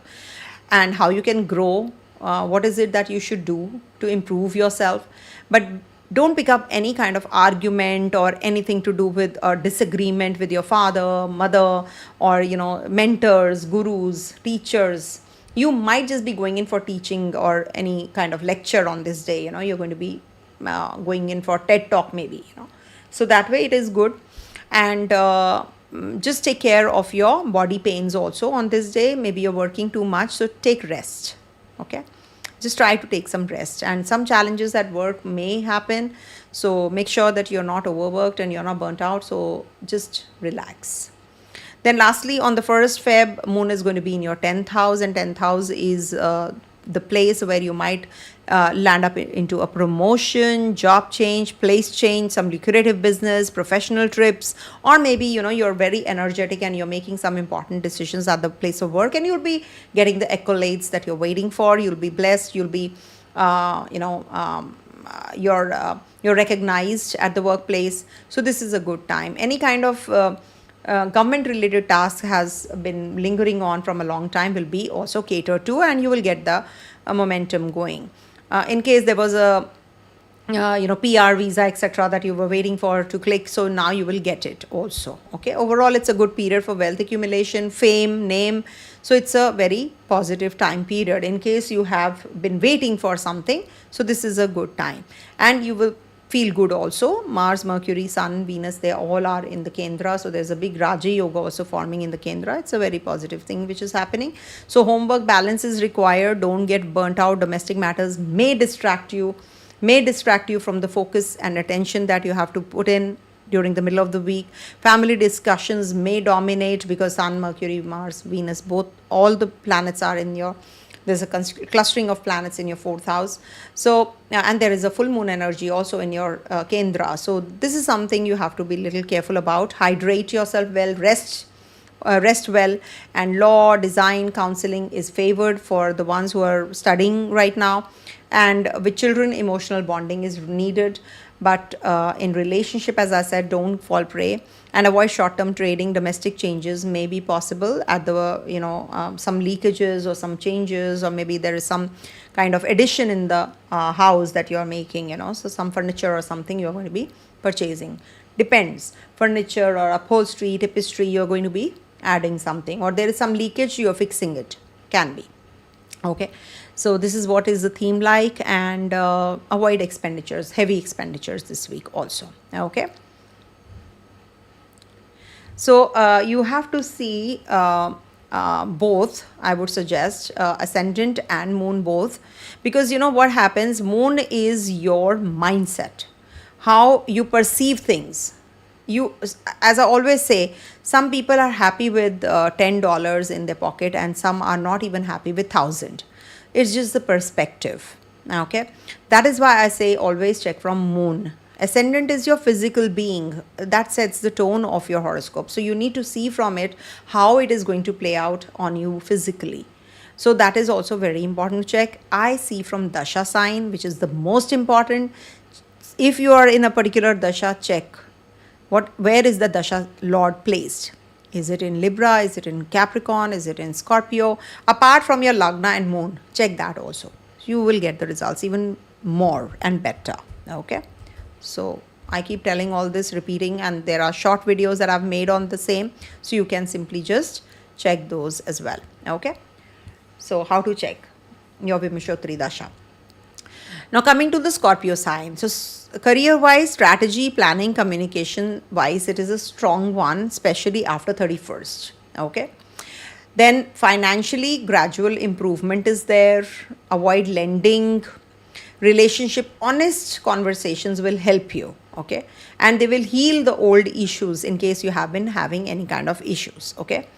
and how you can grow. What is it that you should do to improve yourself? But don't pick up any kind of argument or anything to do with a disagreement with your father, mother, or mentors, gurus, teachers. You might just be going in for teaching or any kind of lecture on this day. You're going to be going in for TED talk maybe. So that way it is good. And just take care of your body pains also on this day. Maybe you're working too much, so take rest. Okay, just try to take some rest. And some challenges at work may happen, so make sure that you're not overworked and you're not burnt out. So just relax. Then lastly, on the 1st Feb, moon is going to be in your 10th house, and 10th house is the place where you might land up into a promotion, job change, place change, some lucrative business, professional trips, or maybe you're very energetic and you're making some important decisions at the place of work, and you'll be getting the accolades that you're waiting for. You'll be blessed. You'll be you're recognized at the workplace. So this is a good time. Any kind of government related task has been lingering on from a long time will be also catered to, and you will get the momentum going. In case there was a PR visa, etc., that you were waiting for to click, so now you will get it also. Okay, overall it's a good period for wealth accumulation, fame, name. So it's a very positive time period in case you have been waiting for something. So this is a good time, and you will feel good also. Mars, Mercury, Sun, Venus, they all are in the Kendra. So there's a big Raja Yoga also forming in the Kendra. It's a very positive thing which is happening. So homework balance is required. Don't get burnt out. Domestic matters may distract you from the focus and attention that you have to put in during the middle of the week. Family discussions may dominate because Sun, Mercury, Mars, Venus, all the planets are in your, there's a clustering of planets in your 4th house. So, and there is a full moon energy also in your Kendra. So this is something you have to be a little careful about. Hydrate yourself well, rest well, and law, design, counseling is favored for the ones who are studying right now. And with children, emotional bonding is needed. But in relationship, as I said, don't fall prey and avoid short-term trading. Domestic changes may be possible at the, some leakages or some changes, or maybe there is some kind of addition in the house that you're making, so some furniture or something you're going to be purchasing. Depends. Furniture or upholstery, tapestry, you're going to be adding something, or there is some leakage, you're fixing it. Can be. Okay, so this is what is the theme like, and avoid expenditures, heavy expenditures this week also. Okay, so you have to see both, I would suggest, ascendant and moon both, because what happens, moon is your mindset, how you perceive things. You, as I always say, some people are happy with $10 in their pocket, and some are not even happy with 1,000. It's just the perspective. Okay, that is why I say always check from moon. Ascendant is your physical being, that sets the tone of your horoscope, so you need to see from it how it is going to play out on you physically. So that is also very important to check. I see from dasha sign, which is the most important. If you are in a particular dasha, check where is the dasha lord placed. Is it in Libra? Is it in Capricorn? Is it in Scorpio? Apart from your Lagna and Moon, check that also. You will get the results even more and better. Okay. So I keep telling all this, repeating, and there are short videos that I've made on the same. So you can simply just check those as well. Okay. So how to check your Vimishotri Dasha. Now coming to the Scorpio sign. So career-wise, strategy, planning, communication-wise, it is a strong one, especially after 31st. Okay. Then financially, gradual improvement is there. Avoid lending. Relationship, honest conversations will help you. Okay. And they will heal the old issues in case you have been having any kind of issues. Okay.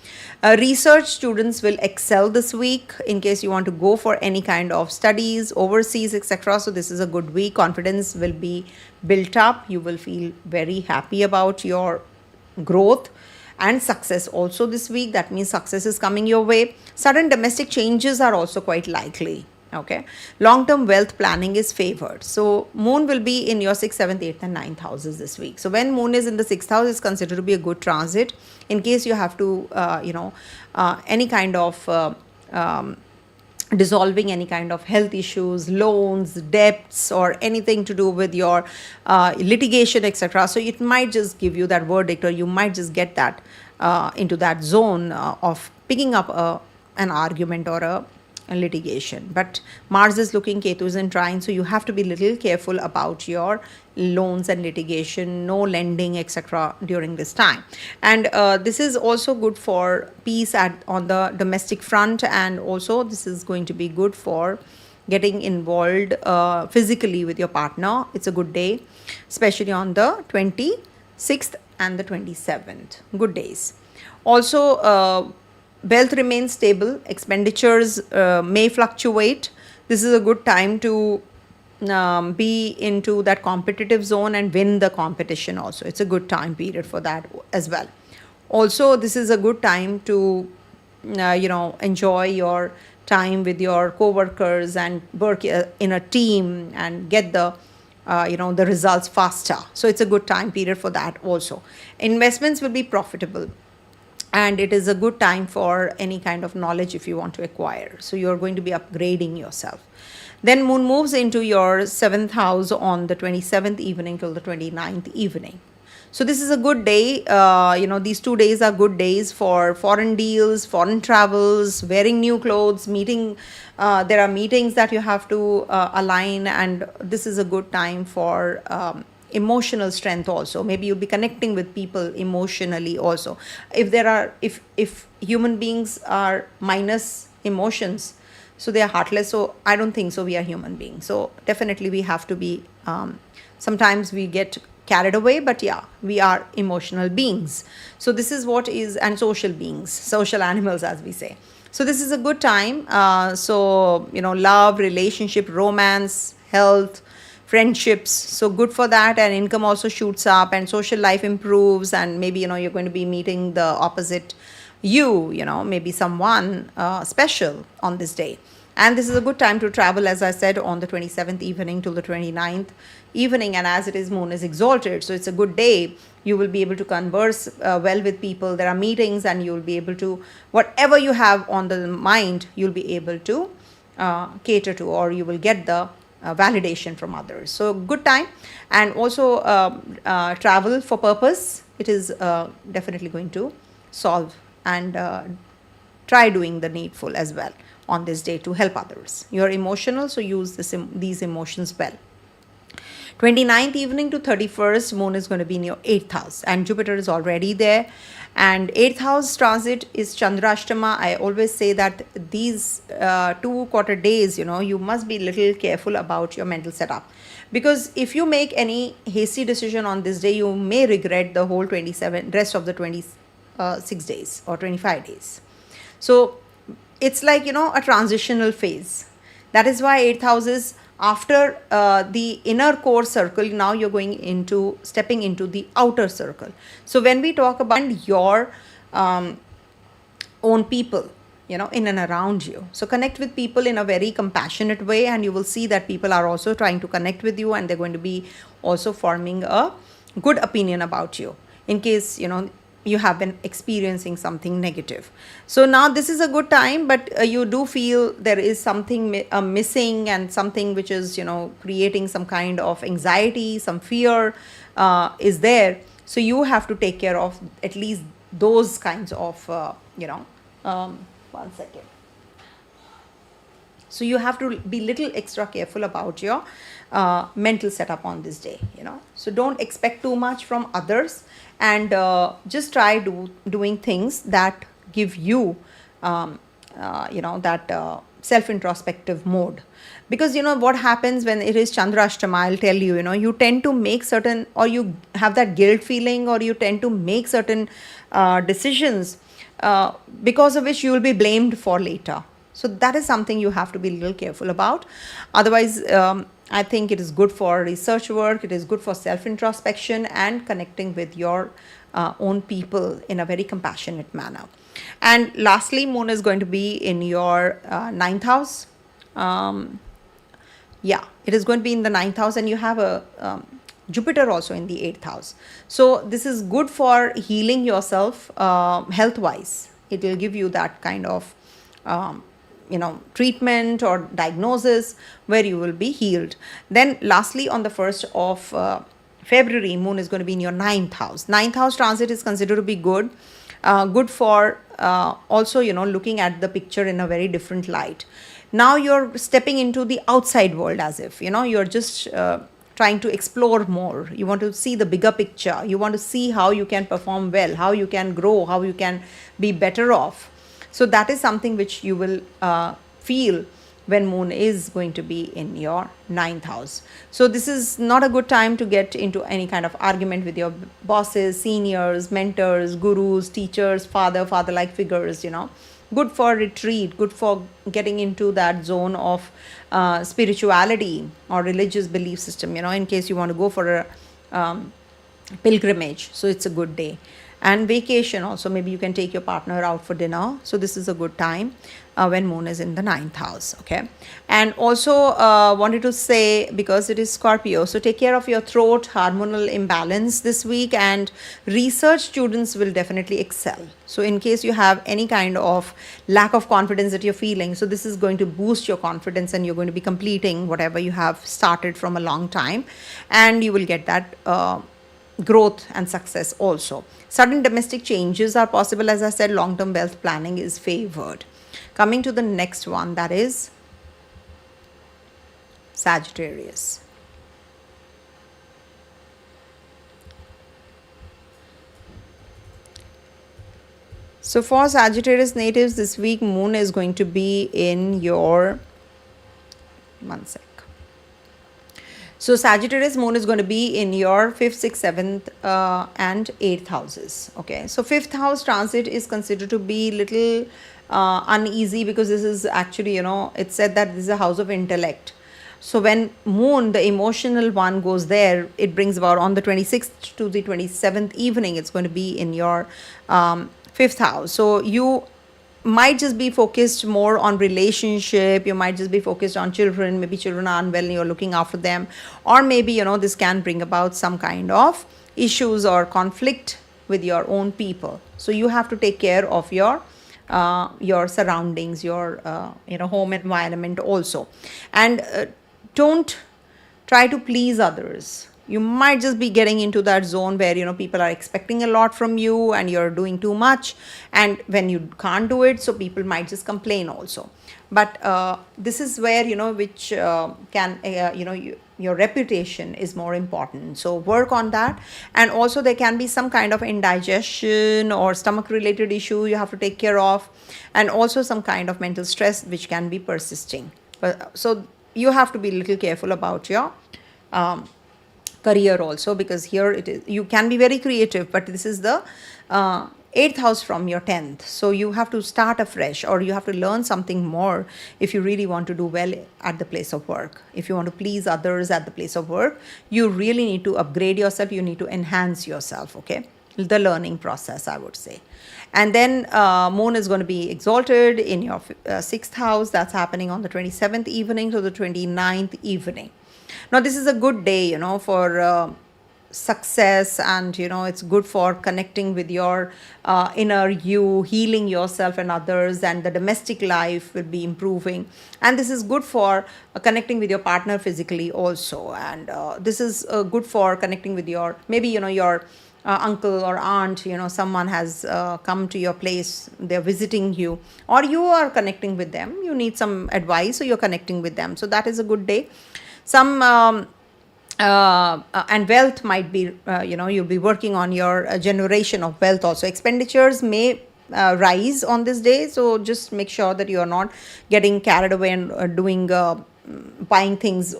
Research students will excel this week in case you want to go for any kind of studies overseas, etc. So this is a good week. Confidence will be built up. You will feel very happy about your growth and success also this week. That means success is coming your way. Sudden domestic changes are also quite likely. Okay, long-term wealth planning is favored. So moon will be in your 6th, 7th, 8th and 9th houses this week. So when moon is in the 6th house, is considered to be a good transit in case you have to any kind of dissolving any kind of health issues, loans, debts, or anything to do with your litigation, etc. So it might just give you that verdict, or you might just get that into that zone of picking up an argument or a litigation. But Mars is looking, Ketu is in trine, so you have to be little careful about your loans and litigation, no lending, etc. during this time. And this is also good for peace on the domestic front, and also this is going to be good for getting involved physically with your partner. It's a good day, especially on the 26th and the 27th. Good days. Also, wealth remains stable. Expenditures may fluctuate. This is a good time to be into that competitive zone and win the competition also. It's a good time period for that as well. Also, this is a good time to, enjoy your time with your co-workers and work in a team and get the the results faster. So it's a good time period for that also. Investments will be profitable. And it is a good time for any kind of knowledge if you want to acquire. So you're going to be upgrading yourself. Then moon moves into your 7th house on the 27th evening till the 29th evening. So this is a good day. These 2 days are good days for foreign deals, foreign travels, wearing new clothes, meeting. There are meetings that you have to align, and this is a good time for emotional strength also. Maybe you'll be connecting with people emotionally also. If human beings are minus emotions, so they are heartless. So I don't think so we are human beings. So definitely we have to be, sometimes we get carried away, but yeah, we are emotional beings. So this is what is, and social beings, social animals as we say. So this is a good time. Love, relationship, romance, health, friendships, so good for that. And income also shoots up, and social life improves, and maybe you're going to be meeting the opposite maybe someone special on this day. And this is a good time to travel, as I said, on the 27th evening till the 29th. evening, and as it is, moon is exalted, so it's a good day. You will be able to converse well with people. There are meetings, and you will be able to, whatever you have on the mind, you'll be able to cater to, or you will get the validation from others. So good time. And also travel for purpose, it is definitely going to solve, and try doing the needful as well on this day to help others. You're emotional, so use these emotions well. 29th evening to 31st, moon is going to be in your 8th house, and Jupiter is already there. And 8th house transit is Chandrashtama. I always say that these 2 quarter days, you must be a little careful about your mental setup, because if you make any hasty decision on this day, you may regret the whole rest of the 26 days or 25 days. So it's like, a transitional phase. That is why 8th house is after the inner core circle. Now you're stepping into the outer circle. So when we talk about your own people, in and around you, so connect with people in a very compassionate way, and you will see that people are also trying to connect with you, and they're going to be also forming a good opinion about you in case, you have been experiencing something negative. So now this is a good time, but you do feel there is something missing, and something which is, creating some kind of anxiety, some fear is there. So you have to take care of at least those kinds of, 1 second. So you have to be little extra careful about your mental setup on this day, So don't expect too much from others, and just try doing things that give you, that self-introspective mode. Because, what happens when it is Chandrashtama, I'll tell you, you tend to make certain, or you have that guilt feeling, or you tend to make certain decisions because of which you will be blamed for later. So that is something you have to be a little careful about. Otherwise, I think it is good for research work. It is good for self-introspection and connecting with your own people in a very compassionate manner. And lastly, moon is going to be in your 9th house. It is going to be in the 9th house, and you have a Jupiter also in the 8th house. So this is good for healing yourself health-wise. It will give you that kind of treatment or diagnosis where you will be healed. Then lastly, on the 1st of February, moon is going to be in your 9th house. 9th house transit is considered to be good. Good for also, looking at the picture in a very different light. Now you're stepping into the outside world, as if, you're just trying to explore more. You want to see the bigger picture. You want to see how you can perform well, how you can grow, how you can be better off. So that is something which you will feel when moon is going to be in your 9th house. So this is not a good time to get into any kind of argument with your bosses, seniors, mentors, gurus, teachers, father-like figures, Good for retreat, good for getting into that zone of spirituality or religious belief system, in case you want to go for a pilgrimage. So it's a good day. And vacation also, maybe you can take your partner out for dinner. So this is a good time when moon is in the 9th house. Okay. And also wanted to say, because it is Scorpio, so take care of your throat, hormonal imbalance this week, and research students will definitely excel. So in case you have any kind of lack of confidence that you're feeling, so this is going to boost your confidence, and you're going to be completing whatever you have started from a long time, and you will get that growth and success also. Sudden domestic changes are possible. As I said, long-term wealth planning is favored. Coming to the next one, that is Sagittarius. So for Sagittarius natives this week, moon is going to be in your 1 sec. So Sagittarius moon is going to be in your 5th, 6th, 7th and 8th houses. Okay. So 5th house transit is considered to be little uneasy, because this is actually, it's said that this is a house of intellect. So when moon, the emotional one, goes there, it brings about on the 26th to the 27th evening, it's going to be in your 5th house. So you might just be focused more on relationship, you might just be focused on children, maybe children are unwell and you're looking after them, or maybe this can bring about some kind of issues or conflict with your own people. So you have to take care of your surroundings, your home environment also. And don't try to please others. You might just be getting into that zone where people are expecting a lot from you and you're doing too much, and when you can't do it, so people might just complain also. But this is where which can your reputation is more important, so work on that. And also there can be some kind of indigestion or stomach related issue you have to take care of, and also some kind of mental stress which can be persisting. But so you have to be a little careful about your career also, because here it is, you can be very creative, but this is the 8th house from your 10th, so you have to start afresh, or you have to learn something more if you really want to do well at the place of work. If you want to please others at the place of work, you really need to upgrade yourself, you need to enhance yourself, okay, the learning process, I would say. And then moon is going to be exalted in your 6th house. That's happening on the 27th evening to the 29th evening. Now this is a good day for success, and it's good for connecting with your inner you, healing yourself and others, and the domestic life will be improving. And this is good for connecting with your partner physically also. And this is good for connecting with your, maybe your uncle or aunt, someone has come to your place, they're visiting you, or you are connecting with them, you need some advice, so you're connecting with them. So that is a good day. Some and wealth might be, you'll be working on your generation of wealth also. Expenditures may rise on this day, so just make sure that you are not getting carried away and buying things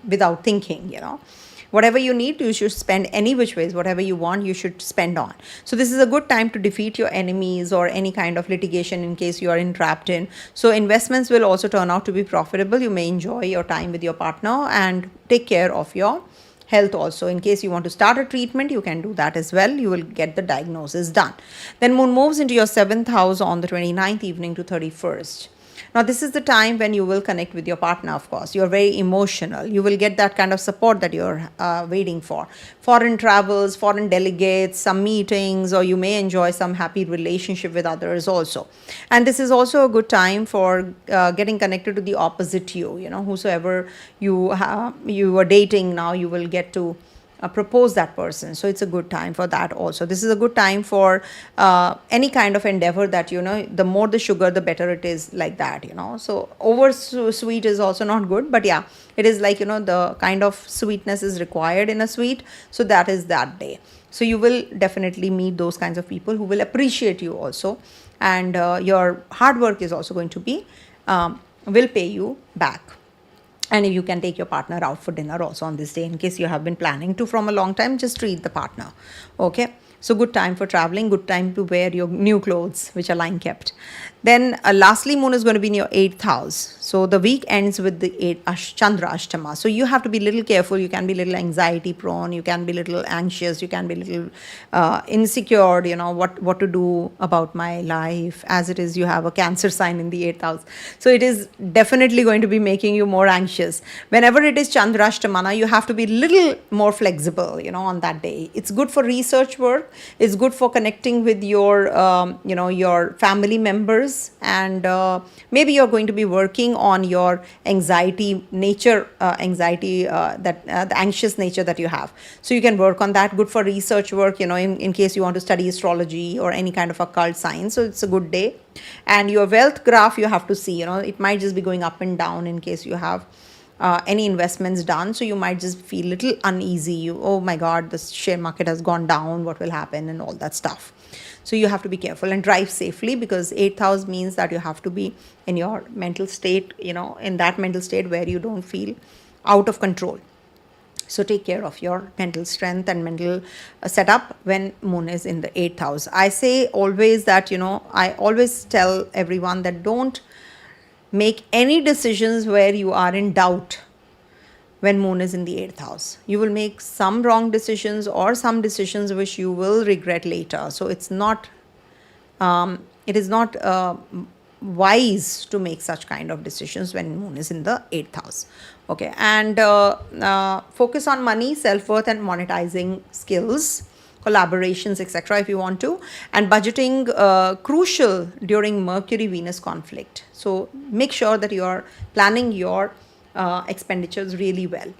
without thinking. Whatever you need, you should spend any which ways. Whatever you want, you should spend on. So this is a good time to defeat your enemies or any kind of litigation in case you are entrapped in. So investments will also turn out to be profitable. You may enjoy your time with your partner and take care of your health also. In case you want to start a treatment, you can do that as well. You will get the diagnosis done. Then moon moves into your 7th house on the 29th evening to 31st. Now, this is the time when you will connect with your partner, of course. You're very emotional. You will get that kind of support that you're waiting for. Foreign travels, foreign delegates, some meetings, or you may enjoy some happy relationship with others also. And this is also a good time for getting connected to the opposite you. Whosoever you are dating now, you will get to propose that person. So it's a good time for that also. This is a good time for any kind of endeavor that the more the sugar the better it is, like that. So over sweet is also not good, but yeah, it is like the kind of sweetness is required in a sweet. So that is that day. So you will definitely meet those kinds of people who will appreciate you also, and your hard work is also going to be will pay you back. And if you can take your partner out for dinner also on this day, in case you have been planning to from a long time, just treat the partner. Okay. So good time for traveling, good time to wear your new clothes, which are line kept. Then lastly, moon is going to be in your 8th house. So the week ends with the Chandra Ashtama. So you have to be a little careful. You can be a little anxiety prone. You can be a little anxious. You can be a little insecure, what to do about my life. As it is, you have a Cancer sign in the 8th house. So it is definitely going to be making you more anxious. Whenever it is Chandra Ashtamana, you have to be a little more flexible, on that day. It's good for research work. It's good for connecting with your, your family members. And maybe you're going to be working on your anxiety nature, the anxious nature that you have. So you can work on that. Good for research work, in case you want to study astrology or any kind of occult science. So it's a good day. And your wealth graph, you have to see, it might just be going up and down in case you have any investments done. So you might just feel a little uneasy. Oh my God, the share market has gone down. What will happen and all that stuff. So you have to be careful and drive safely, because 8th house means that you have to be in your mental state, in that mental state where you don't feel out of control. So take care of your mental strength and mental setup when moon is in the 8th house. I say always that, I always tell everyone that don't make any decisions where you are in doubt when moon is in the 8th house. You will make some wrong decisions or some decisions which you will regret later. So it is not wise to make such kind of decisions when moon is in the 8th house. Okay, and focus on money, self-worth, and monetizing skills, collaborations, etc. if you want to. And budgeting crucial during Mercury Venus conflict. So make sure that you are planning your expenditures really well.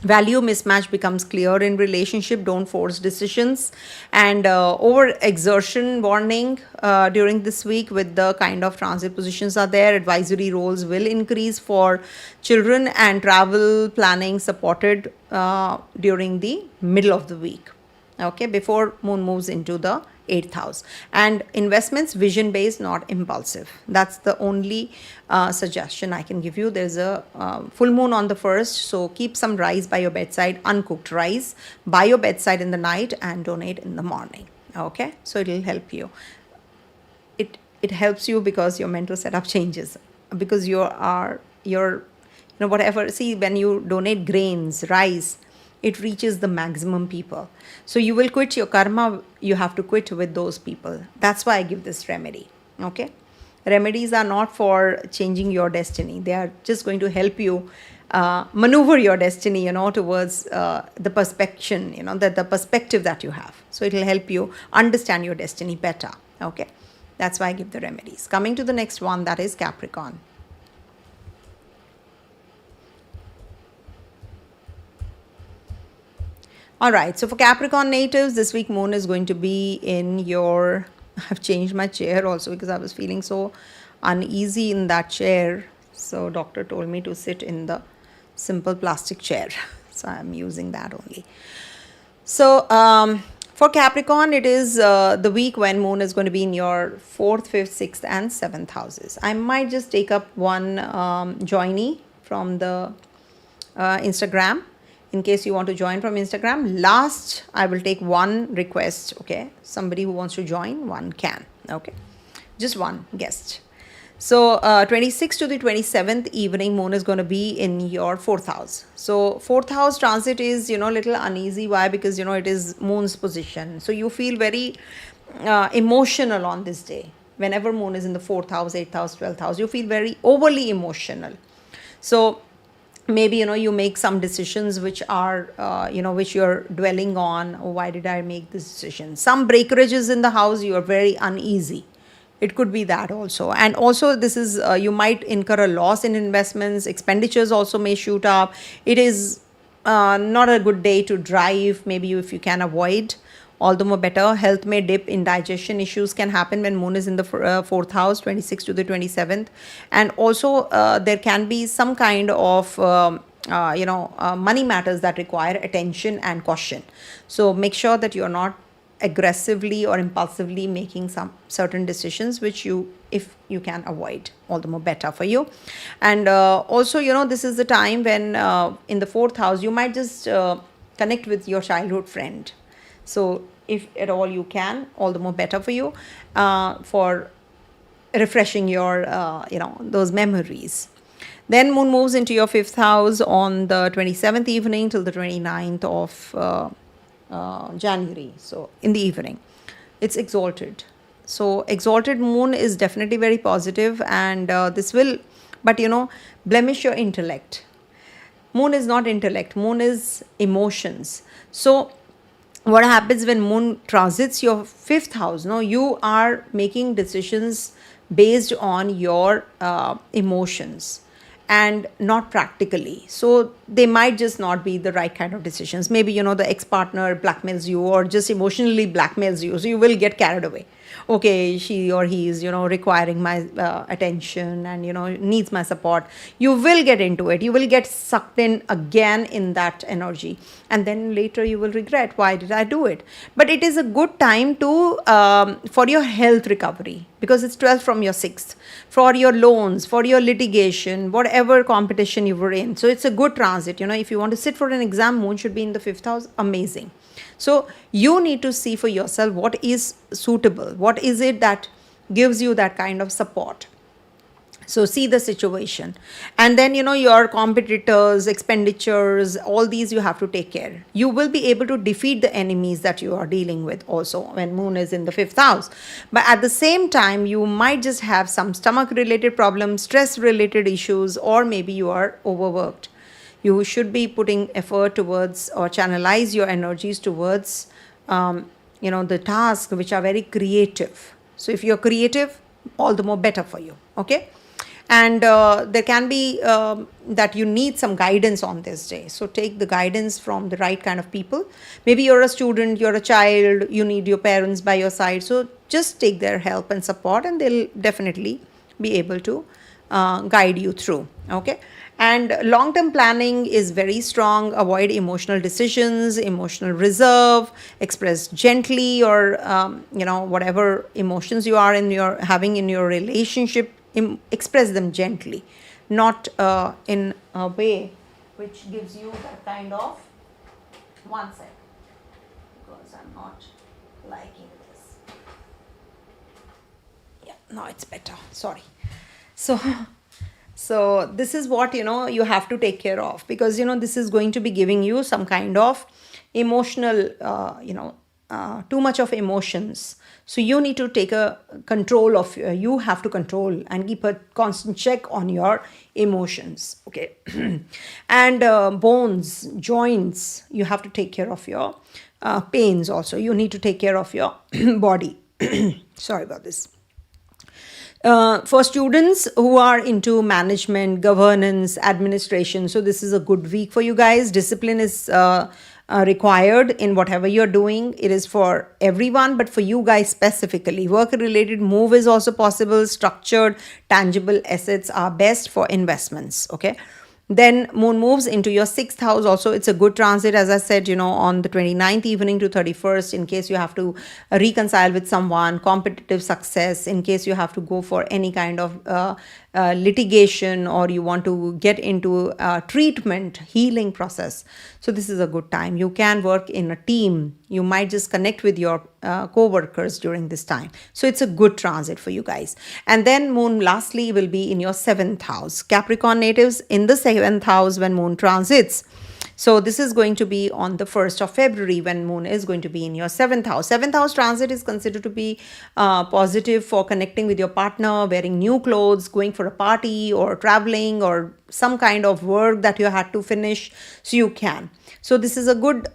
Value mismatch becomes clear in relationship. Don't force decisions. And over exertion warning during this week with the kind of transit positions are there. Advisory roles will increase for children, and travel planning supported during the middle of the week. Okay, before moon moves into the 8th house. And investments vision based, not impulsive. That's the only suggestion I can give you. There's a full moon on the 1st, so keep some rice by your bedside, uncooked rice by your bedside in the night, and donate in the morning. Okay, so it'll help you. It helps you because your mental setup changes, because you're whatever. See, when you donate grains, rice, it reaches the maximum people. So you will quit your karma, you have to quit with those people. That's why I give this remedy. Okay, remedies are not for changing your destiny, they are just going to help you maneuver your destiny, towards the perspective, the perspective that you have. So it will help you understand your destiny better. Okay, that's why I give the remedies. Coming to the next one, that is Capricorn. All right, so for Capricorn natives, this week moon is going to be in your, I've changed my chair also because I was feeling so uneasy in that chair. So doctor told me to sit in the simple plastic chair. So I'm using that only. So for Capricorn, it is the week when moon is going to be in your 4th, 5th, 6th and 7th houses. I might just take up one joinee from the Instagram. In case you want to join from Instagram, last I will take one request. Okay, somebody who wants to join, one can. Okay, just one guest. So 26th to the 27th evening, moon is going to be in your 4th house. So 4th house transit is little uneasy. Why? Because it is moon's position, so you feel very emotional on this day. Whenever moon is in the 4th house, 8th house, 12th house, you feel very overly emotional. So maybe you make some decisions which are which you're dwelling on. Oh, why did I make this decision? Some breakages in the house, you are very uneasy. It could be that also. And also this is you might incur a loss in investments. Expenditures also may shoot up. It is not a good day to drive. Maybe if you can avoid, all the more better. Health may dip. Indigestion issues can happen when moon is in the 4th house, 26th to the 27th. And also there can be some kind of money matters that require attention and caution. So make sure that you're not aggressively or impulsively making some certain decisions, which if you can avoid, all the more better for you. And also this is the time when in the 4th house you might just connect with your childhood friend. So if at all you can, all the more better for you, for refreshing your those memories. Then moon moves into your 5th house on the 27th evening till the 29th of January. So in the evening, it's exalted. So exalted moon is definitely very positive, and this will, but blemish your intellect. Moon is not intellect, moon is emotions. So what happens when moon transits your 5th house? You are making decisions based on your emotions and not practically. So they might just not be the right kind of decisions. Maybe the ex-partner blackmails you or just emotionally blackmails you, so you will get carried away. Okay, she or he is requiring my attention and needs my support. You will get into it, you will get sucked in again in that energy, and then later you will regret, why did I do it? But it is a good time to for your health recovery, because it's 12th from your 6th, for your loans, for your litigation, whatever competition you were in. So it's a good transit. If you want to sit for an exam, moon should be in the 5th house. Amazing. So you need to see for yourself what is suitable, what is it that gives you that kind of support. So see the situation, and then your competitors, expenditures, all these you have to take care. You will be able to defeat the enemies that you are dealing with also when moon is in the fifth house. But at the same time, you might just have some stomach related problems, stress related issues, or maybe you are overworked. You should be putting effort towards or channelize your energies towards the tasks which are very creative. So if you're creative, all the more better for you. Okay. And there can be that you need some guidance on this day, so take the guidance from the right kind of people. Maybe you're a student, you're a child, you need your parents by your side, so just take their help and support, and they'll definitely be able to guide you through. Okay. And long term planning is very strong. Avoid emotional decisions, emotional reserve, express gently, or whatever emotions you are having in your relationship, express them gently, not in a way which gives you that kind of, one sec, because I'm not liking this. Yeah, no, it's better, sorry. So this is what you have to take care of, because this is going to be giving you some kind of emotional too much of emotions. So you need to take a control of you have to control and keep a constant check on your emotions. Okay. And bones, joints, you have to take care of your pains also. You need to take care of your body. Sorry about this. For students who are into management, governance, administration, so this is a good week for you guys. Discipline is required in whatever you're doing. It is for everyone, but for you guys specifically. Work related move is also possible. Structured, tangible assets are best for investments. Okay. Then moon moves into your sixth house also. It's a good transit, as I said, on the 29th evening to 31st, in case you have to reconcile with someone, competitive success, in case you have to go for any kind of litigation, or you want to get into treatment, healing process. So this is a good time. You can work in a team. You might just connect with your co-workers during this time. So it's a good transit for you guys. And then moon lastly will be in your seventh house. Capricorn natives in the seventh house when moon transits. So this is going to be on the 1st of February when moon is going to be in your seventh house. Seventh house transit is considered to be positive for connecting with your partner, wearing new clothes, going for a party, or traveling, or some kind of work that you had to finish. So you can. So this is a good,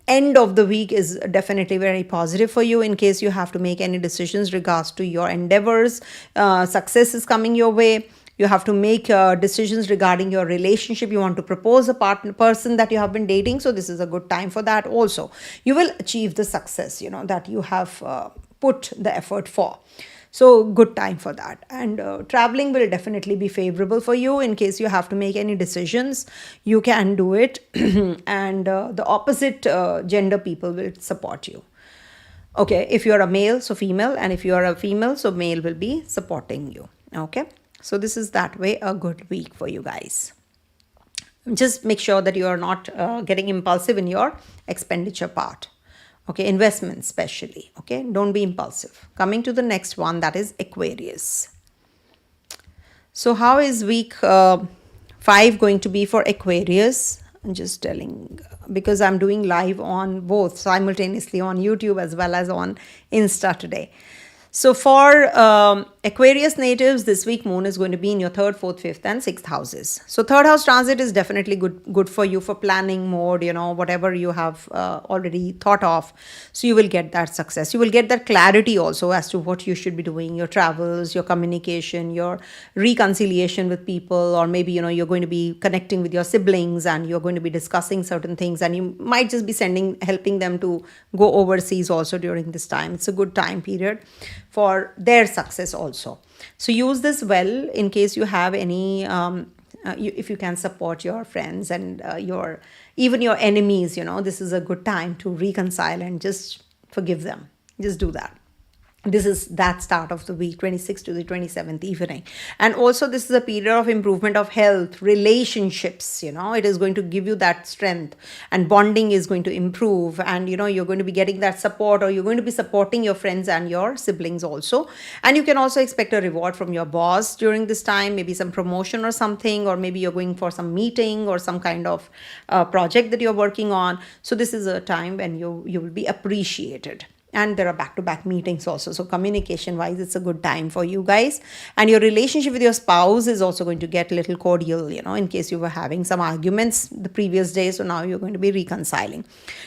end of the week is definitely very positive for you in case you have to make any decisions regards to your endeavors. Success is coming your way. You have to make decisions regarding your relationship. You want to propose a person that you have been dating. So this is a good time for that also. You will achieve the success, that you have put the effort for. So good time for that. And traveling will definitely be favorable for you in case you have to make any decisions. You can do it. And the opposite gender people will support you. Okay, if you're a male, so female. And if you're a female, so male will be supporting you. Okay. So this is that way a good week for you guys. Just make sure that you are not getting impulsive in your expenditure part. Okay, investments especially. Okay, don't be impulsive. Coming to the next one, that is Aquarius. So how is week 5 going to be for Aquarius? I'm just telling, because I'm doing live on both simultaneously on YouTube as well as on Insta today. So for Aquarius natives, this week moon is going to be in your 3rd, 4th, 5th and 6th houses. So 3rd house transit is definitely good for you for planning mode, whatever you have already thought of. So you will get that success. You will get that clarity also as to what you should be doing, your travels, your communication, your reconciliation with people, or maybe, you're going to be connecting with your siblings and you're going to be discussing certain things, and you might just be helping them to go overseas also during this time. It's a good time period for their success also. So use this well in case you have any, if you can support your friends and even your enemies, this is a good time to reconcile and just forgive them. Just do that. This is that start of the week, 26th to the 27th evening. And also this is a period of improvement of health, relationships. It is going to give you that strength, and bonding is going to improve, and you're going to be getting that support, or you're going to be supporting your friends and your siblings also. And you can also expect a reward from your boss during this time, maybe some promotion or something, or maybe you're going for some meeting or some kind of project that you're working on. So this is a time when you will be appreciated. And there are back-to-back meetings also, so communication wise it's a good time for you guys. And your relationship with your spouse is also going to get a little cordial, in case you were having some arguments the previous day, so now you're going to be reconciling.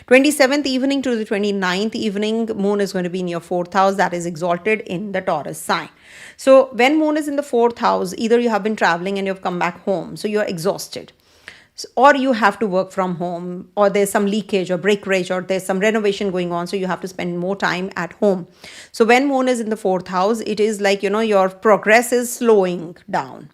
27th evening to the 29th evening, moon is going to be in your fourth house, that is exalted in the Taurus sign. So when moon is in the fourth house, either you have been traveling and you've come back home, so you're exhausted, or you have to work from home, or there's some leakage or breakage, or there's some renovation going on, so you have to spend more time at home. So when moon is in the fourth house, it is like your progress is slowing down.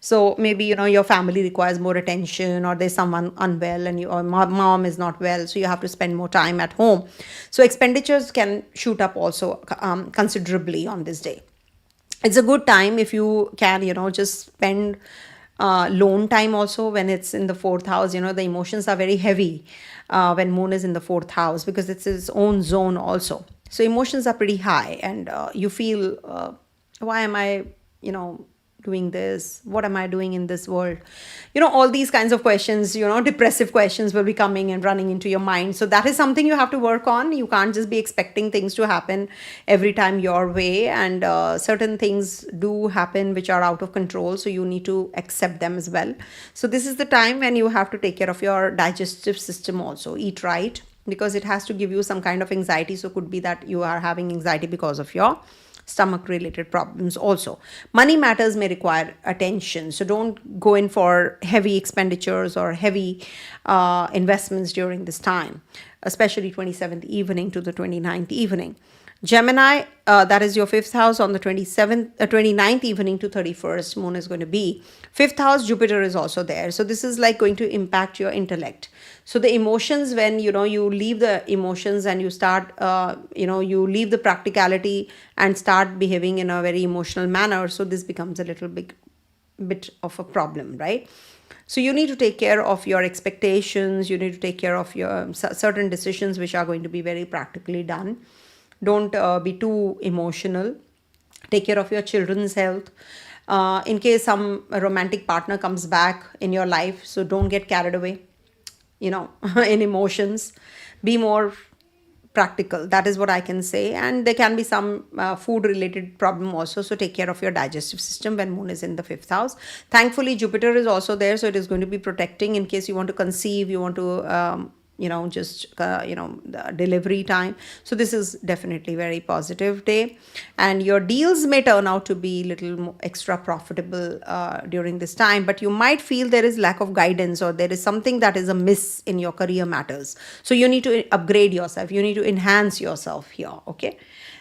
So maybe your family requires more attention, or there's someone unwell and your mom is not well, so you have to spend more time at home. So expenditures can shoot up also considerably on this day. It's a good time if you can just spend loan time also when it's in the fourth house. The emotions are very heavy when moon is in the fourth house, because it's its own zone also. So emotions are pretty high, and you feel, why am I doing this? What am I doing in this world? All these kinds of questions, depressive questions will be coming and running into your mind. So that is something you have to work on. You can't just be expecting things to happen every time your way, and certain things do happen which are out of control, so you need to accept them as well. So this is the time when you have to take care of your digestive system also. Eat right, because it has to give you some kind of anxiety. So could be that you are having anxiety because of your stomach related problems also. Money matters may require attention, so don't go in for heavy expenditures or heavy investments during this time, especially 27th evening to the 29th evening. Gemini, that is your fifth house. On the 29th evening to 31st, moon is going to be fifth house. Jupiter is also there, so this is like going to impact your intellect. So the emotions, when you leave the emotions and you start you leave the practicality and start behaving in a very emotional manner, so this becomes a little bit of a problem, right? So you need to take care of your expectations, you need to take care of your certain decisions which are going to be very practically done. Don't be too emotional. Take care of your children's health. In case some romantic partner comes back in your life, so don't get carried away, in emotions. Be more practical. That is what I can say. And there can be some food related problem also. So take care of your digestive system when moon is in the fifth house. Thankfully, Jupiter is also there. So it is going to be protecting in case you want to conceive, you want to the delivery time. So this is definitely very positive day, and your deals may turn out to be little extra profitable during this time, but you might feel there is lack of guidance, or there is something that is a miss in your career matters. So you need to upgrade yourself, you need to enhance yourself here. Okay,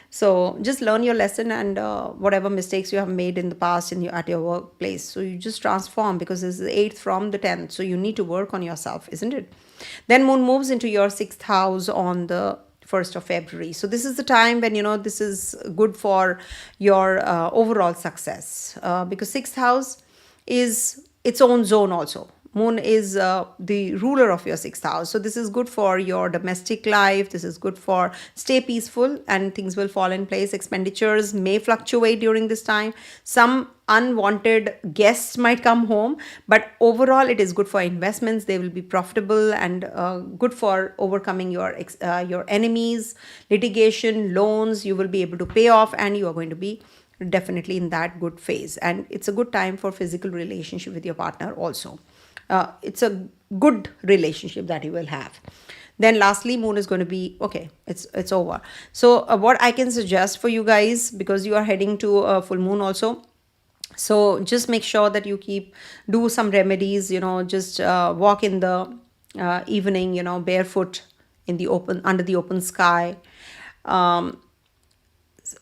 so just learn your lesson, and whatever mistakes you have made in the past at your workplace, so you just transform, because this is the 8th from the 10th, so you need to work on yourself, isn't it? Then moon moves into your 6th house on the 1st of February. So this is the time when this is good for your overall success, because 6th house is its own zone also. Moon is the ruler of your 6th house. So this is good for your domestic life. This is good for stay peaceful, and things will fall in place. Expenditures may fluctuate during this time. Some unwanted guests might come home, but overall it is good for investments. They will be profitable, and good for overcoming your enemies, litigation, loans. You will be able to pay off, and you are going to be definitely in that good phase. And it's a good time for physical relationship with your partner also. It's a good relationship that you will have. Then lastly, moon is going to be okay, it's over. So what I can suggest for you guys, because you are heading to a full moon also, so just make sure that you do some remedies, just walk in the evening, barefoot in the open, under the open sky.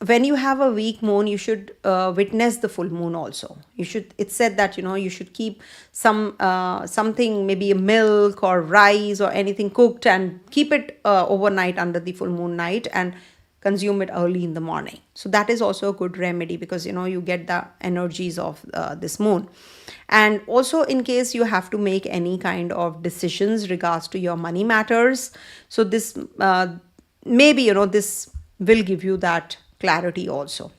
When you have a weak moon, you should witness the full moon also. It's said that you should keep something, maybe a milk or rice or anything cooked, and keep it overnight under the full moon night, and consume it early in the morning. So that is also a good remedy, because you get the energies of this moon. And also, in case you have to make any kind of decisions regards to your money matters, so this maybe this will give you that clarity also,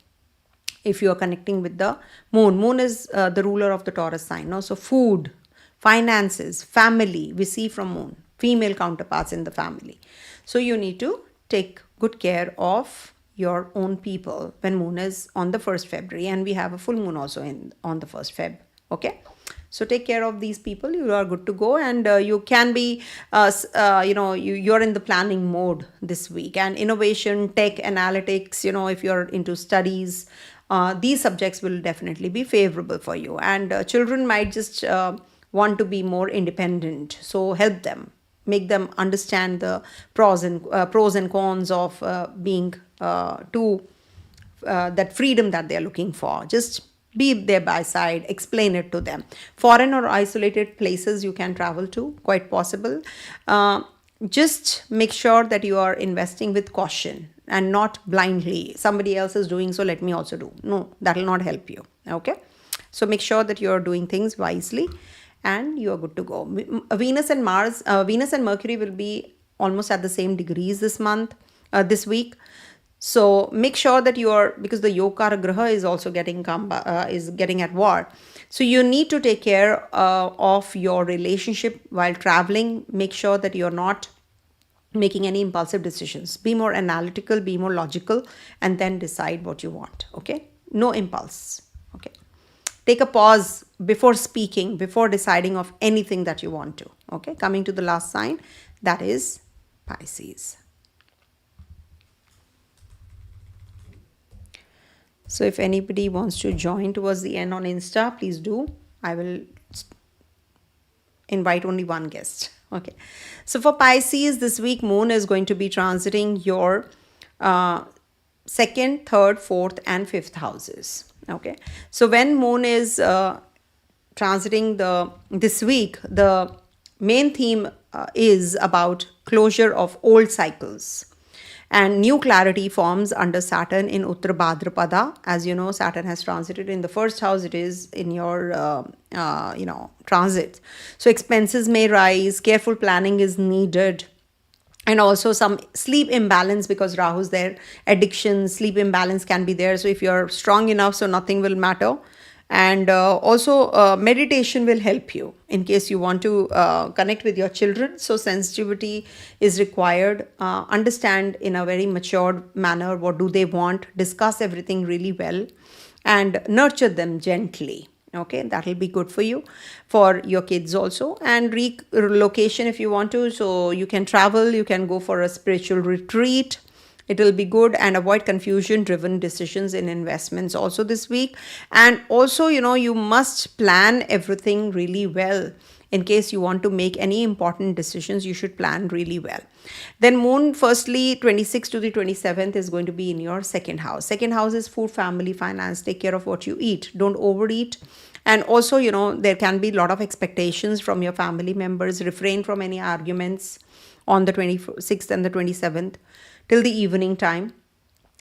if you are connecting with the moon is the ruler of the Taurus sign, no? So food, finances, family, we see from moon, female counterparts in the family. So you need to take good care of your own people when moon is on the 1st February, and we have a full moon also on the 1st Feb. Okay, so take care of these people, you are good to go. And you can be you're in the planning mode this week, and innovation, tech, analytics, if you're into studies, these subjects will definitely be favorable for you. And children might just want to be more independent, so help them, make them understand the pros and cons of being to that freedom that they're looking for. Just be there by side, explain it to them. Foreign or isolated places you can travel to, quite possible. Just make sure that you are investing with caution and not blindly. Somebody else is doing, so let me also do. No, that will not help you. Okay, so make sure that you are doing things wisely, and you are good to go. Venus and Mercury will be almost at the same degrees this week. So make sure that you are, because the Yokara Graha is also getting at war. So you need to take care of your relationship while traveling. Make sure that you're not making any impulsive decisions. Be more analytical, be more logical, and then decide what you want. Okay, no impulse. Okay, take a pause before speaking, before deciding of anything that you want to. Okay, coming to the last sign, that is Pisces. So if anybody wants to join towards the end on Insta, please do. I will invite only one guest. Okay, so for Pisces this week, moon is going to be transiting your 2nd, 3rd, 4th and 5th houses. Okay, so when moon is transiting this week, the main theme is about closure of old cycles, and new clarity forms under Saturn in Uttar Bhadrapada. As you know, Saturn has transited in the 1st house. It is in your transit, so expenses may rise, careful planning is needed, and also some sleep imbalance, because Rahu's there. Addiction, sleep imbalance can be there. So if you're strong enough, so nothing will matter. And also meditation will help you in case you want to connect with your children. So sensitivity is required. Understand in a very matured manner what do they want. Discuss everything really well and nurture them gently. Okay, that will be good for you, for your kids also. And relocation if you want to. So you can travel, you can go for a spiritual retreat. It will be good. And avoid confusion driven decisions in investments also this week. And also, you must plan everything really well. In case you want to make any important decisions, you should plan really well. Then moon, firstly, 26th to the 27th is going to be in your 2nd house. 2nd house is food, family, finance. Take care of what you eat. Don't overeat. And also, there can be a lot of expectations from your family members. Refrain from any arguments on the 26th and the 27th. Till the evening time.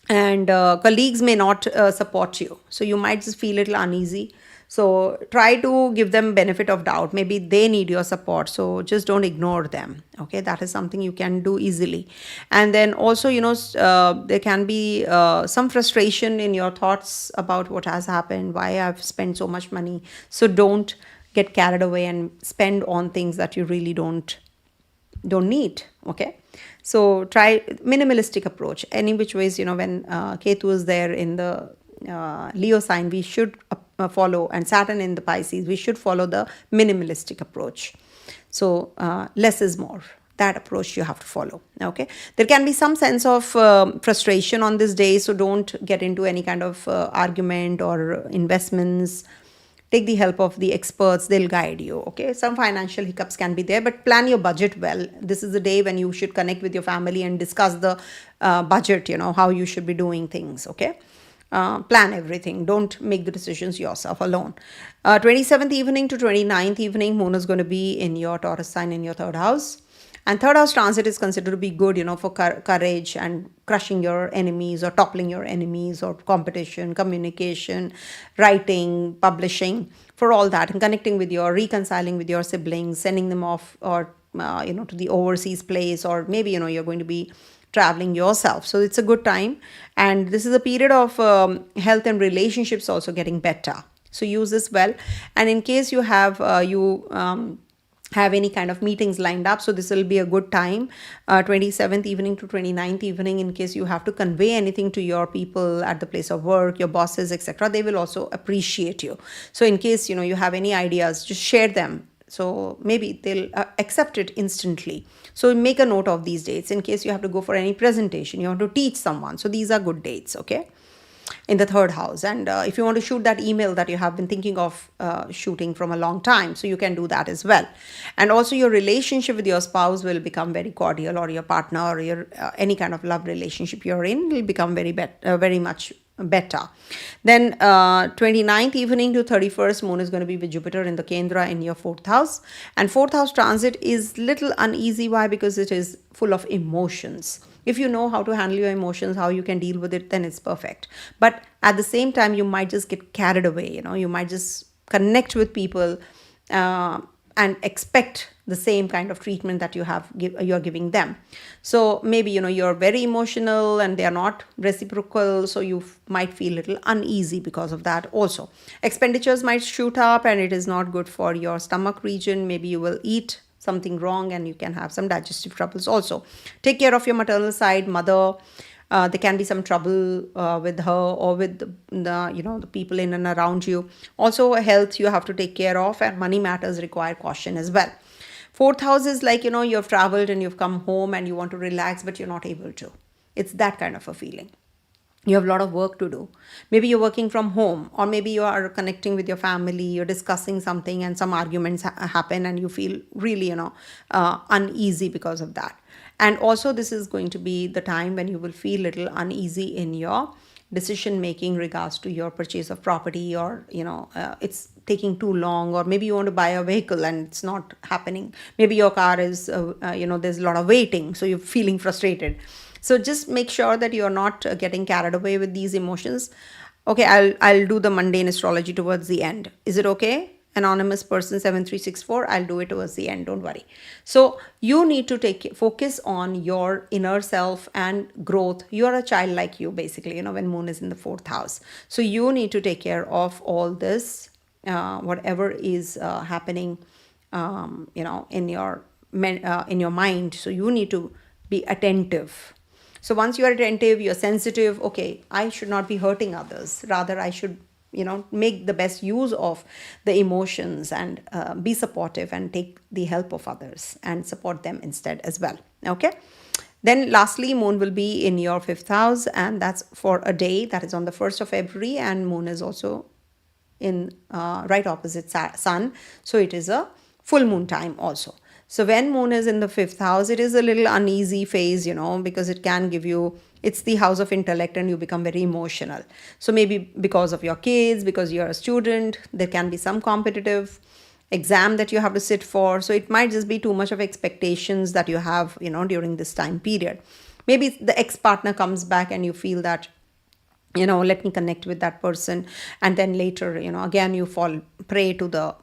And colleagues may not support you, so you might just feel a little uneasy. So try to give them benefit of doubt. Maybe they need your support, so just don't ignore them. Okay, that is something you can do easily. And then also, there can be some frustration in your thoughts about what has happened, why I've spent so much money. So don't get carried away and spend on things that you really don't need. Okay, so try minimalistic approach. Any which ways, when Ketu is there in the Leo sign, we should follow, and Saturn in the Pisces, we should follow the minimalistic approach. So less is more. That approach you have to follow. Okay, there can be some sense of frustration on this day, so don't get into any kind of argument or investments. Take the help of the experts, they'll guide you. Okay, some financial hiccups can be there, but plan your budget well. This is the day when you should connect with your family and discuss the budget, how you should be doing things. Okay, plan everything. Don't make the decisions yourself alone. 27th evening to 29th evening, moon is going to be in your Taurus sign in your 3rd house. And third house transit is considered to be good, for courage and crushing your enemies or toppling your enemies, or competition, communication, writing, publishing, for all that, and connecting with your, reconciling with your siblings, sending them off, or to the overseas place, or maybe you're going to be traveling yourself. So it's a good time, and this is a period of health and relationships also getting better. So use this well. And in case you have any kind of meetings lined up, so this will be a good time, 27th evening to 29th evening, in case you have to convey anything to your people at the place of work, your bosses, etc. They will also appreciate you. So in case you have any ideas, just share them, so maybe they'll accept it instantly. So make a note of these dates in case you have to go for any presentation, you want to teach someone. So these are good dates, okay, in the third house. And if you want to shoot that email that you have been thinking of shooting from a long time, so you can do that as well. And also your relationship with your spouse will become very cordial, or your partner, or your any kind of love relationship you're in will become very much better. Then 29th evening to 31st, moon is going to be with Jupiter in the Kendra in your fourth house. And fourth house transit is little uneasy. Why? Because it is full of emotions. If you know how to handle your emotions, how you can deal with it, then it's perfect. But at the same time, you might just get carried away. You might just connect with people and expect the same kind of treatment that you're giving them. So maybe you're very emotional and they are not reciprocal, so you might feel a little uneasy because of that. Also, expenditures might shoot up, and it is not good for your stomach region. Maybe you will eat something wrong and you can have some digestive troubles. Also, take care of your maternal side, mother. There can be some trouble with her, or with the people in and around you. Also, health you have to take care of, and money matters require caution as well. Fourth house is like, you've traveled and you've come home and you want to relax, but you're not able to. It's that kind of a feeling. You have a lot of work to do. Maybe you're working from home, or maybe you are connecting with your family, you're discussing something and some arguments happen and you feel really, uneasy because of that. And also this is going to be the time when you will feel a little uneasy in your decision making regards to your purchase of property, or it's taking too long, or maybe you want to buy a vehicle and it's not happening. Maybe your car is there's a lot of waiting, so you're feeling frustrated. So just make sure that you're not getting carried away with these emotions. Okay, I'll do the mundane astrology towards the end. Is it okay? Anonymous person 7364, I'll do it towards the end, don't worry. So you need to focus on your inner self and growth. You're a child like you, basically, when moon is in the fourth house. So you need to take care of all this, whatever is happening, in your mind. So you need to be attentive. So once you are attentive, you're sensitive, okay, I should not be hurting others. Rather, I should make the best use of the emotions, and be supportive and take the help of others and support them instead as well. Okay. Then lastly, moon will be in your fifth house, and that's for a day, that is on the 1st of February, and moon is also in right opposite sun. So it is a full moon time also. So when moon is in the fifth house, it is a little uneasy phase, because it can give you, it's the house of intellect, and you become very emotional. So maybe because of your kids, because you're a student, there can be some competitive exam that you have to sit for. So it might just be too much of expectations that you have, during this time period. Maybe the ex-partner comes back and you feel that, let me connect with that person. And then later, again, you fall prey to the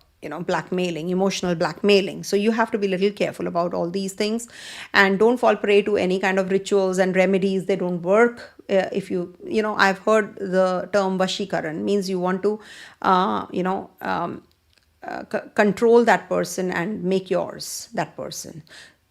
blackmailing, emotional blackmailing. So you have to be a little careful about all these things, and don't fall prey to any kind of rituals and remedies. They don't work. If I've heard the term Vashikaran, means you want to, control that person and make yours that person.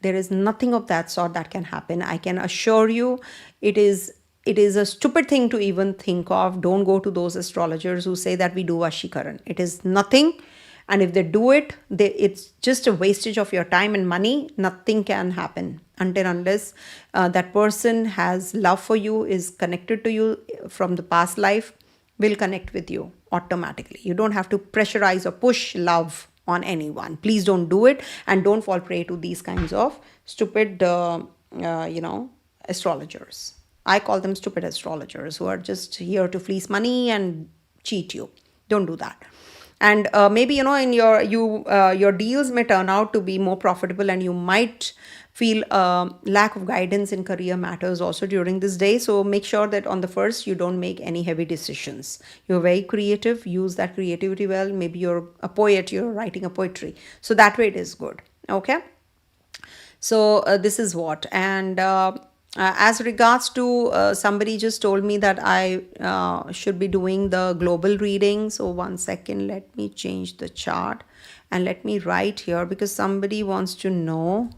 There is nothing of that sort that can happen. I can assure you, it is a stupid thing to even think of. Don't go to those astrologers who say that we do Vashikaran. It is nothing. And if they do it, it's just a wastage of your time and money. Nothing can happen unless that person has love for you, is connected to you from the past life, will connect with you automatically. You don't have to pressurize or push love on anyone. Please don't do it, and don't fall prey to these kinds of stupid, astrologers. I call them stupid astrologers, who are just here to fleece money and cheat you. Don't do that. And maybe, in your deals may turn out to be more profitable, and you might feel lack of guidance in career matters also during this day. So make sure that on the first you don't make any heavy decisions. You're very creative, use that creativity well. Maybe you're a poet, you're writing a poetry, so that way it is good. Okay, so this is what. And as regards to somebody just told me that I should be doing the global reading. So one second, let me change the chart and let me write here, because somebody wants to know.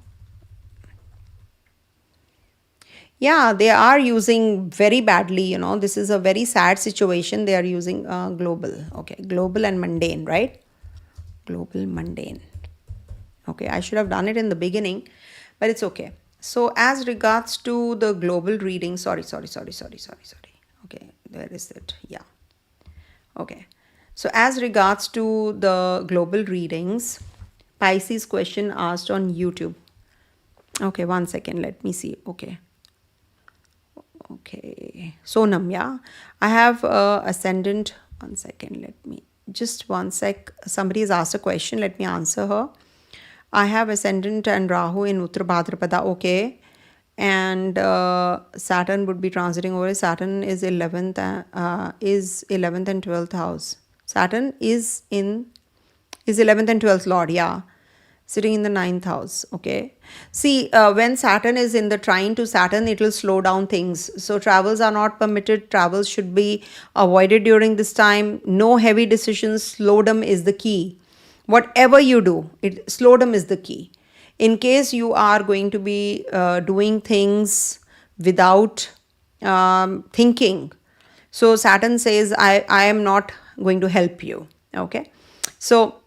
Yeah, they are using very badly. This is a very sad situation. They are using global. Okay, global and mundane, right? Global, mundane. Okay, I should have done it in the beginning, but it's okay. So as regards to the global reading, sorry. Okay, where is it? Yeah. Okay. So as regards to the global readings, Pisces question asked on YouTube. Okay, one second, let me see. Okay, Sonam, yeah. I have ascendant. One second, let me just one sec. Somebody has asked a question. Let me answer her. I have ascendant and Rahu in Uttar Bhadrapada. Okay, and Saturn would be transiting over. Saturn is 11th and 12th house. Saturn is 11th and 12th Lord. Yeah, sitting in the 9th house. Okay, see, when Saturn is in the trine to Saturn, it will slow down things. So travels are not permitted. Travels should be avoided during this time. No heavy decisions. Slowdom is the key. Whatever you do, slowdom is the key. In case you are going to be doing things without thinking, so Saturn says, I am not going to help you. Okay, so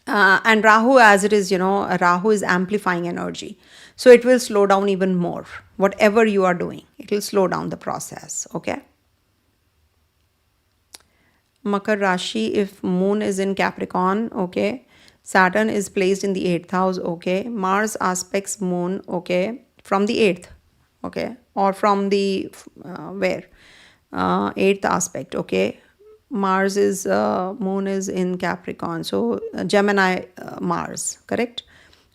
and Rahu, as it is, Rahu is amplifying energy, so it will slow down even more. Whatever you are doing, it will slow down the process. Okay, Makar Rashi, if moon is in Capricorn, okay, Saturn is placed in the 8th house. Okay, Mars aspects moon, okay, from the 8th, okay, or from the where 8th aspect. Okay, Mars is moon is in Capricorn, so Gemini Mars, correct,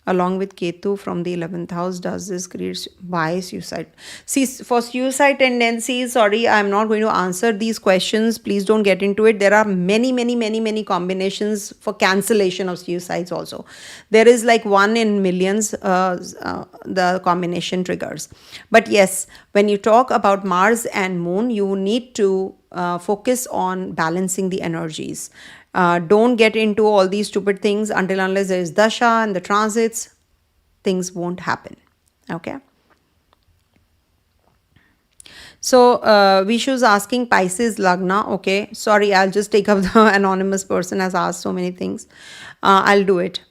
along with Ketu from the 11th house. Does this create why suicide? See, for suicide tendencies, sorry, I'm not going to answer these questions. Please don't get into it. There are many combinations for cancellation of suicides also. There is like 1 in millions the combination triggers. But yes, when you talk about Mars and moon, you need to focus on balancing the energies. Don't get into all these stupid things until unless there is dasha and the transits, things won't happen. Okay. So Vishu is asking Pisces Lagna. Okay, sorry, I'll just take up the anonymous person has asked so many things. I'll do it.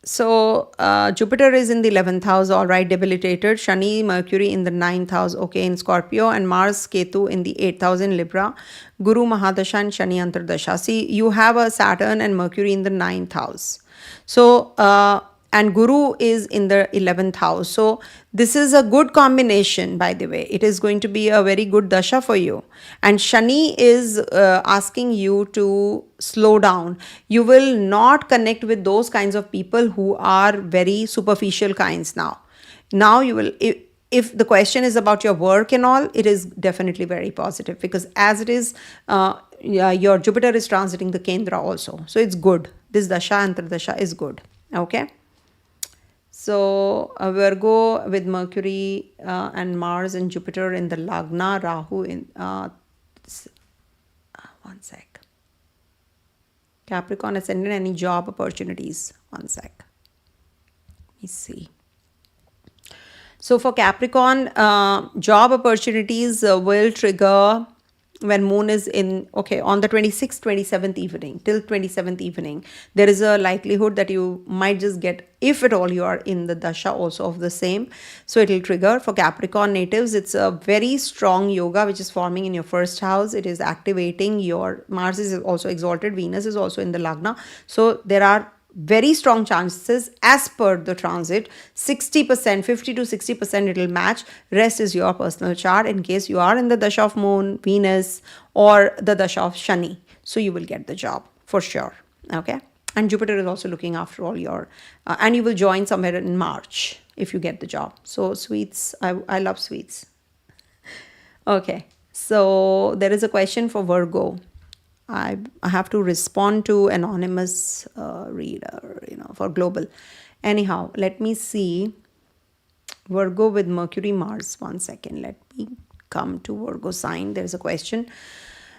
So Jupiter is in the 11th house, all right, debilitated. Shani, Mercury in the 9th house, okay, in Scorpio, and Mars, Ketu in the 8th house in Libra. Guru Mahadasha and Shani Antardasha. See, you have a Saturn and Mercury in the 9th house. So, and Guru is in the 11th house. So this is a good combination, by the way. It is going to be a very good dasha for you. And Shani is asking you to slow down. You will not connect with those kinds of people who are very superficial kinds now. Now you will, if the question is about your work and all, it is definitely very positive, because as it is, your Jupiter is transiting the Kendra also. So it's good. This dasha, antardasha is good. Okay. So Virgo with Mercury and Mars and Jupiter in the Lagna, Rahu in one sec. Capricorn ascendant, any job opportunities? One sec. Let me see. So for Capricorn, job opportunities will trigger when moon is in, okay, on the 26th, 27th evening, till 27th evening, there is a likelihood that you might just get, if at all you are in the dasha also of the same, so it will trigger. For Capricorn natives, it's a very strong yoga which is forming in your first house. It is activating your, Mars is also exalted, Venus is also in the Lagna. So there are very strong chances as per the transit, 60%, 50 to 60% it will match. Rest is your personal chart in case you are in the dasha of moon, Venus, or the dasha of Shani. so you will get the job for sure. Okay. And Jupiter is also looking after all your, and you will join somewhere in March if you get the job. So sweets, I love sweets. Okay. So there is a question for Virgo. I have to respond to anonymous reader, for global. Anyhow, let me see. Virgo with Mercury, Mars. 1 second. Let me come to Virgo sign. There's a question.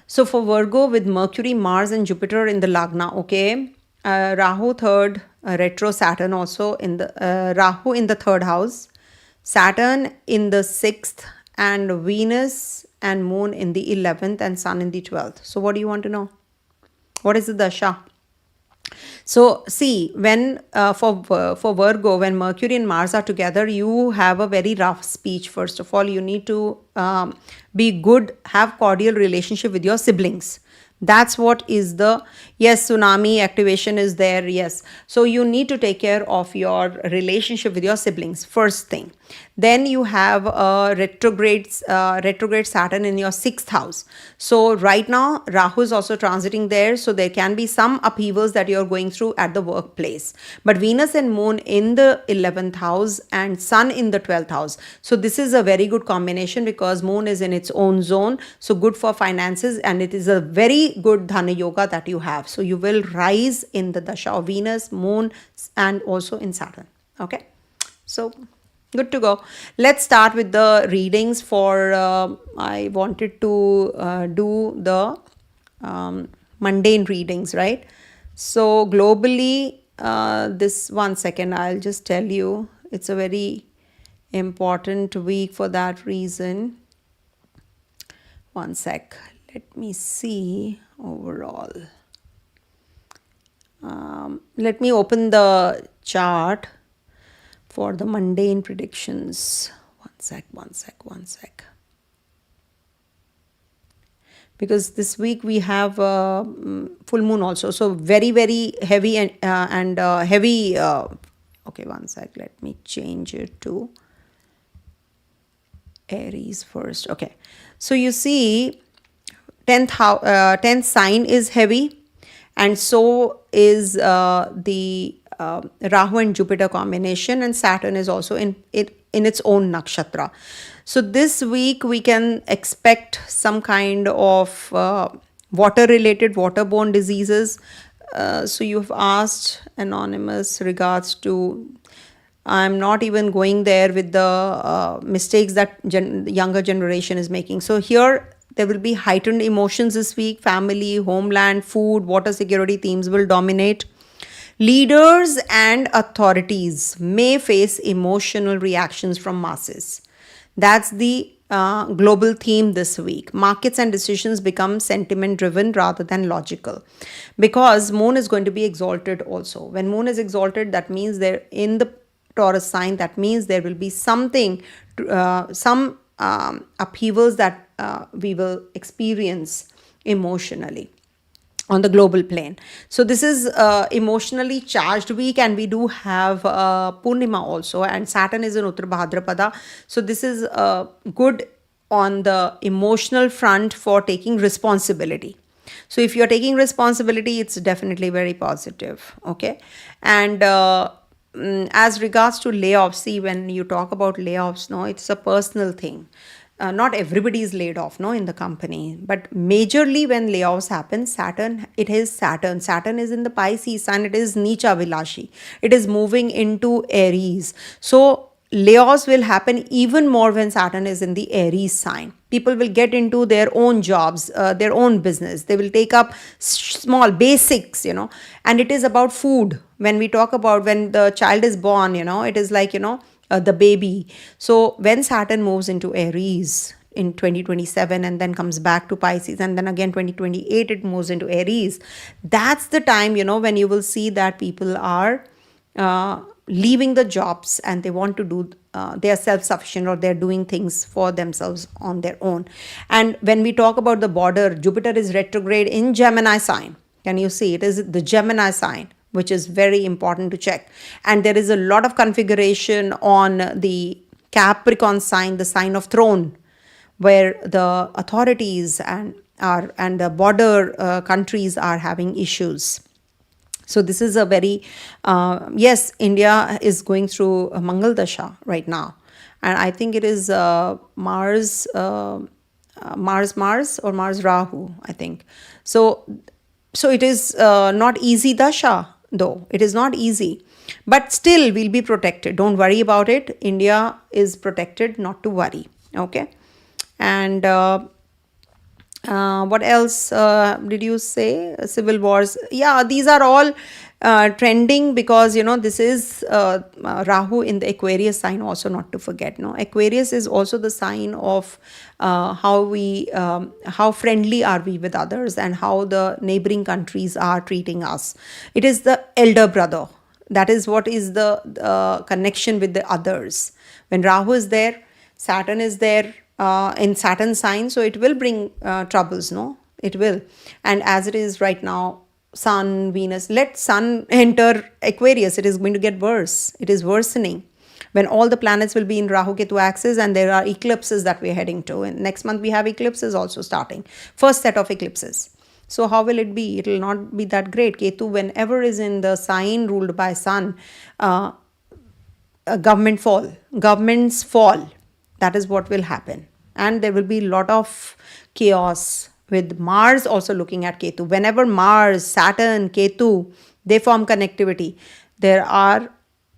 So for Virgo with Mercury, Mars, and Jupiter in the Lagna, okay. Rahu third, retro Saturn also in the Rahu in the third house, Saturn in the sixth, and Venus and Moon in the 11th, and Sun in the 12th. So what do you want to know? What is the dasha? So see, when for Virgo, when Mercury and Mars are together, you have a very rough speech. First of all, you need to be good, have cordial relationship with your siblings. That's what is the, yes, tsunami activation is there, yes. So you need to take care of your relationship with your siblings, first thing. Then you have a retrograde Saturn in your 6th house. So right now, Rahu is also transiting there. So there can be some upheavals that you're going through at the workplace. But Venus and Moon in the 11th house and Sun in the 12th house. So this is a very good combination because Moon is in its own zone. So good for finances, and it is a very good Dhana Yoga that you have. So you will rise in the dasha of Venus, Moon, and also in Saturn. Okay. So good to go. Let's start with the readings for, I wanted to do the mundane readings, right? So globally, this 1 second, I'll just tell you, it's a very important week for that reason. 1 sec. Let me see overall. Let me open the chart for the mundane predictions. 1 sec. Because this week we have full moon also. So very, very heavy and heavy. Okay, 1 sec. Let me change it to Aries first. Okay. So you see 10th sign is heavy, and so is the Rahu and Jupiter combination, and Saturn is also in its own nakshatra. So this week we can expect some kind of waterborne diseases. So you've asked anonymous regards to, I'm not even going there with the mistakes that younger generation is making. So here there will be heightened emotions this week. Family, homeland, food, water security themes will dominate. Leaders and authorities may face emotional reactions from masses. That's the global theme this week. Markets and decisions become sentiment driven rather than logical, because Moon is going to be exalted also. When Moon is exalted, that means they're in the Taurus sign. That means there will be something, some upheavals that we will experience emotionally on the global plane. So this is emotionally charged week, and we do have Purnima also, and Saturn is in Uttar Bhadrapada. So this is good on the emotional front for taking responsibility. So if you're taking responsibility, it's definitely very positive. Okay. And as regards to layoffs, see, when you talk about layoffs, no, it's a personal thing. Not everybody is laid off, no, in the company, but majorly when layoffs happen, Saturn is in the Pisces, and it is Nicha Vilashi. It is moving into Aries. So layoffs will happen even more when Saturn is in the Aries sign. People will get into their own jobs, their own business. They will take up small basics, and it is about food. When we talk about when the child is born, it is like, the baby. So when Saturn moves into Aries in 2027 and then comes back to Pisces, and then again 2028 it moves into Aries, that's the time, when you will see that people are leaving the jobs and they want to do, they are self-sufficient, or they're doing things for themselves on their own. And when we talk about the border, Jupiter is retrograde in Gemini sign. Can you see? It is the Gemini sign, which is very important to check. And there is a lot of configuration on the Capricorn sign, the sign of throne, where the authorities and and the border countries are having issues. So this is a very, yes, India is going through a Mangal Dasha right now. And I think it is Mars or Mars Rahu, I think. So, so it is not easy Dasha, though. It is not easy. But still, we'll be protected. Don't worry about it. India is protected, not to worry. Okay. And what else did you say? Civil wars. Yeah, these are all trending because, this is Rahu in the Aquarius sign, also not to forget. No, Aquarius is also the sign of how friendly are we with others and how the neighboring countries are treating us. It is the elder brother. That is what is the connection with the others. When Rahu is there, Saturn is there in Saturn sign, so it will bring troubles, no? It will. And as it is right now, Sun, Venus, let Sun enter Aquarius, it is going to get worse. It is worsening. When all the planets will be in Rahu Ketu axis and there are eclipses that we're heading to. And next month we have eclipses also starting. First set of eclipses. So how will it be? It will not be that great. Ketu, whenever is in the sign ruled by Sun, governments fall. That is what will happen. And there will be a lot of chaos with Mars also looking at Ketu. Whenever Mars, Saturn, Ketu, they form connectivity, there are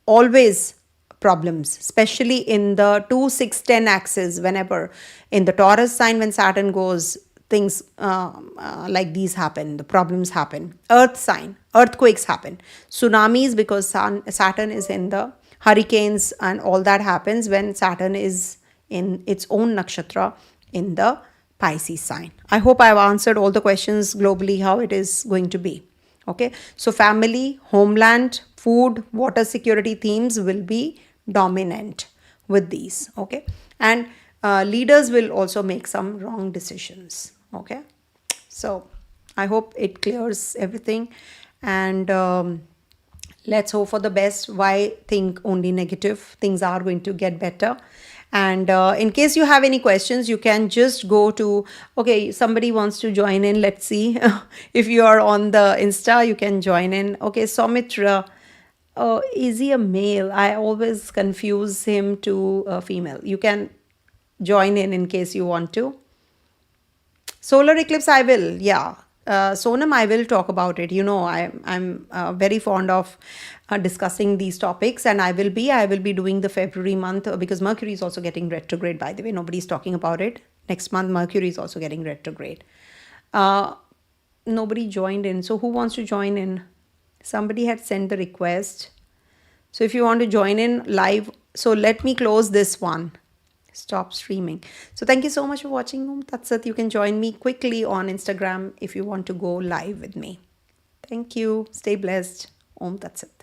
always problems, especially in the 2, 6, 10 axis. Whenever in the Taurus sign, when Saturn goes, things like these happen, the problems happen. Earth sign, earthquakes happen. Tsunamis, because Saturn is in the hurricanes, and all that happens when Saturn is in its own nakshatra in the Pisces sign. I hope I've answered all the questions globally, how it is going to be. Okay, so family, homeland, food, water security themes will be dominant with these. Okay, and leaders will also make some wrong decisions. Okay, so I hope it clears everything, and let's hope for the best. Why think only negative? Things are going to get better. And in case you have any questions, you can just go to, okay, somebody wants to join in. Let's see. If you are on the Insta, you can join in. Okay, Soumitra, is he a male? I always confuse him to a female. You can join in case you want to. Solar eclipse, I will, yeah. Sonam, I will talk about it. I'm very fond of discussing these topics, and I will be doing the February month because Mercury is also getting retrograde, by the way. Nobody's talking about it. Next month, Mercury is also getting retrograde. Nobody joined in. So who wants to join in? Somebody had sent the request. So if you want to join in live, so let me close this one. Stop streaming. So thank you so much for watching. Om Tat Sat. You can join me quickly on Instagram if you want to go live with me. Thank you. Stay blessed. Om Tat Sat.